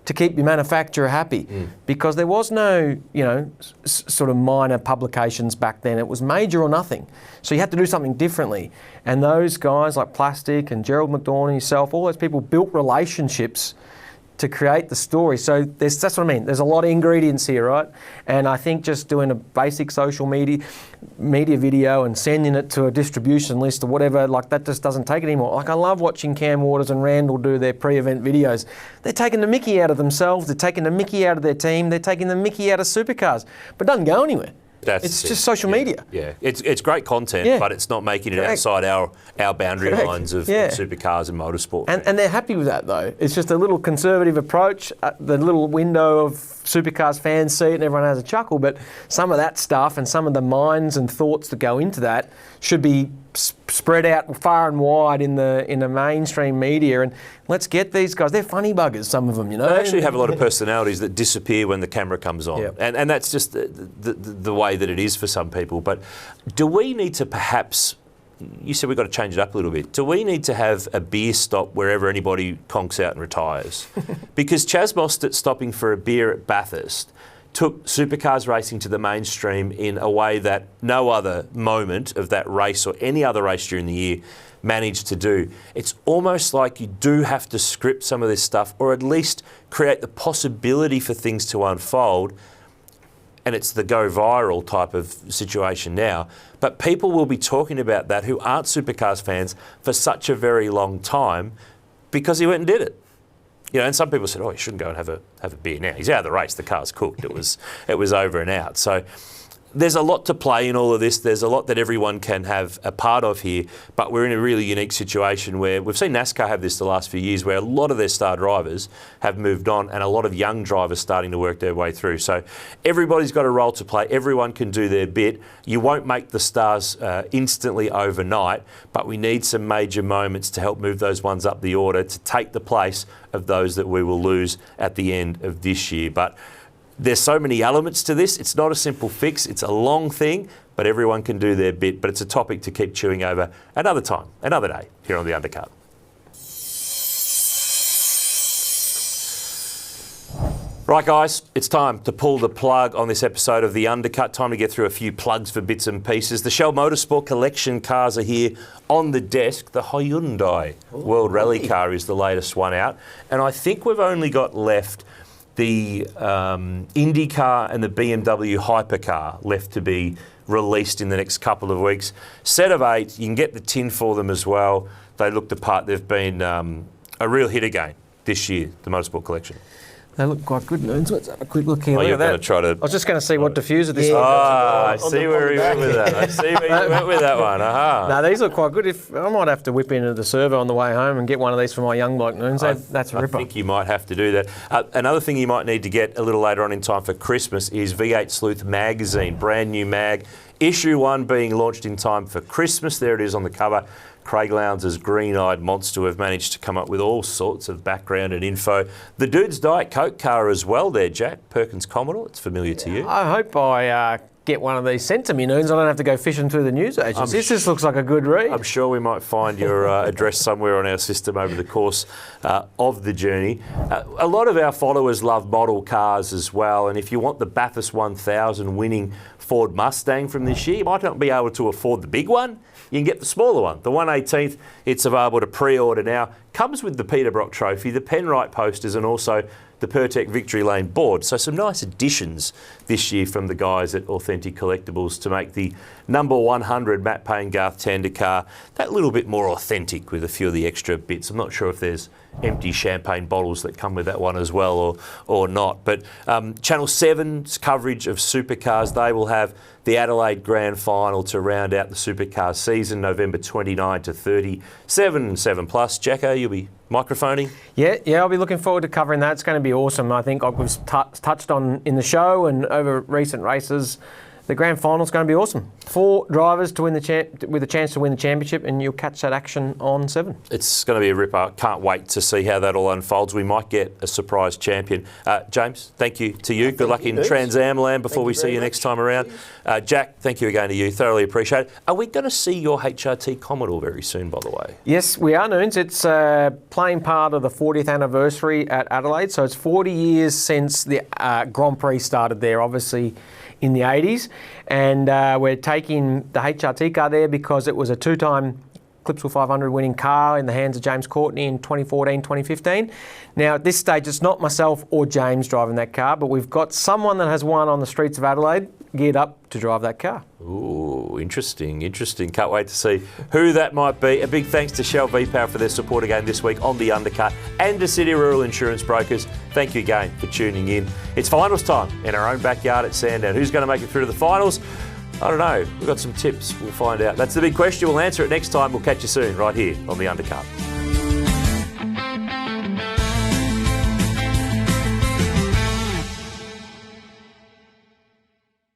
to keep your manufacturer happy, because there was no, you know, sort of minor publications back then. It was major or nothing. So you had to do something differently. And those guys like Plastic and Gerald McDormand, yourself, all those people built relationships to create the story. So that's what I mean. There's a lot of ingredients here, right? And I think just doing a basic social media video and sending it to a distribution list or whatever, like that just doesn't take it anymore. Like I love watching Cam Waters and Randall do their pre-event videos. They're taking the mickey out of themselves. They're taking the mickey out of their team. They're taking the mickey out of Supercars, but it doesn't go anywhere. It's just social media. Yeah, it's great content, but it's not making it outside our boundary lines of supercars and motorsport. And they're happy with that, though. It's just a little conservative approach. The little window of supercars fans see it and everyone has a chuckle, but some of that stuff and some of the minds and thoughts that go into that should be spread out far and wide in the mainstream media. And let's get these guys. They're funny buggers, some of them, you know. They actually have a lot of personalities that disappear when the camera comes on. Yep. And that's just the way that it is for some people. But do we need to perhaps, you said we've got to change it up a little bit, do we need to have a beer stop wherever anybody conks out and retires? Because Chaz Mostert stopping for a beer at Bathurst took supercars racing to the mainstream in a way that no other moment of that race or any other race during the year managed to do. It's almost like you do have to script some of this stuff, or at least create the possibility for things to unfold. And it's the go viral type of situation now. But people will be talking about that who aren't supercars fans for such a very long time because he went and did it. You know, and some people said, "Oh, you shouldn't go and have a beer now. He's out of the race. The car's cooked. It was over and out." So there's a lot to play in all of this. There's a lot that everyone can have a part of here. But we're in a really unique situation where we've seen NASCAR have this the last few years, where a lot of their star drivers have moved on, and a lot of young drivers starting to work their way through. So everybody's got a role to play. Everyone can do their bit. You won't make the stars instantly overnight, but we need some major moments to help move those ones up the order to take the place of those that we will lose at the end of this year. But there's so many elements to this. It's not a simple fix. It's a long thing, but everyone can do their bit. But it's a topic to keep chewing over another time, another day here on The Undercut. Right, guys, it's time to pull the plug on this episode of The Undercut. Time to get through a few plugs for bits and pieces. The Shell Motorsport Collection cars are here on the desk. The Hyundai World Rally car is the latest one out. And I think we've only got left the IndyCar and the BMW Hypercar left to be released in the next couple of weeks. Set of 8, you can get the tin for them as well. They look the part. They've been a real hit again this year, the Motorsport Collection. They look quite good, Noons. Let's have a quick look here. Oh, look you're at that. Going to try to... I was just going to see what diffuser this is. I see where he went with that. I see where you went with that one. Aha. No, these look quite good. I might have to whip into the servo on the way home and get one of these for my young bloke, Noons. That's a ripper. I think you might have to do that. Another thing you might need to get a little later on in time for Christmas is V8 Sleuth magazine, brand new mag. Issue 1 being launched in time for Christmas. There it is on the cover. Craig Lowndes' green-eyed monster have managed to come up with all sorts of background and info. The dude's Diet Coke car as well there, Jack. Perkins Commodore, it's familiar to you. I hope I get one of these sent to me, Noons. I don't have to go fishing through the news agents. This just looks like a good read. I'm sure we might find your address somewhere on our system over the course of the journey. A lot of our followers love model cars as well, and if you want the Bathurst 1000 winning Ford Mustang from this year, you might not be able to afford the big one. You can get the smaller one, the 1/18th. It's available to pre-order now. Comes with the Peter Brock Trophy, the Penrite posters, and also the Pertec Victory Lane board. So some nice additions this year from the guys at Authentic Collectibles to make the number 100 Matt Payne Garth Tander car that little bit more authentic with a few of the extra bits. I'm not sure if there's empty champagne bottles that come with that one as well or not. But Channel 7's coverage of supercars, they will have the Adelaide Grand Final to round out the supercar season, November 29 to 30. 7 Plus. Jacko, you'll be microphoning? Yeah, I'll be looking forward to covering that. It's going to be awesome. I think we've touched on in the show and over recent races. The grand final is going to be awesome. 4 drivers to win with a chance to win the championship, and you'll catch that action on 7. It's going to be a ripper. Can't wait to see how that all unfolds. We might get a surprise champion. James, thank you to you. Good luck in Trans Am Land before we see you next time around. Jack, thank you again to you. Thoroughly appreciate it. Are we going to see your HRT Commodore very soon, by the way? Yes, we are, Noons. It's playing part of the 40th anniversary at Adelaide. So it's 40 years since the Grand Prix started there, obviously in the 80s. And we're taking the HRT car there because it was a 2-time Clipsal 500 winning car in the hands of James Courtney in 2014, 2015. Now, at this stage, it's not myself or James driving that car, but we've got someone that has won on the streets of Adelaide geared up to drive that car. Ooh, interesting. Can't wait to see who that might be. A big thanks to Shell V-Power for their support again this week on the Undercut, and to City Rural Insurance Brokers. Thank you again for tuning in. It's finals time in our own backyard at Sandown. Who's going to make it through to the finals? I don't know. We've got some tips. We'll find out. That's the big question. We'll answer it next time. We'll catch you soon right here on the Undercut.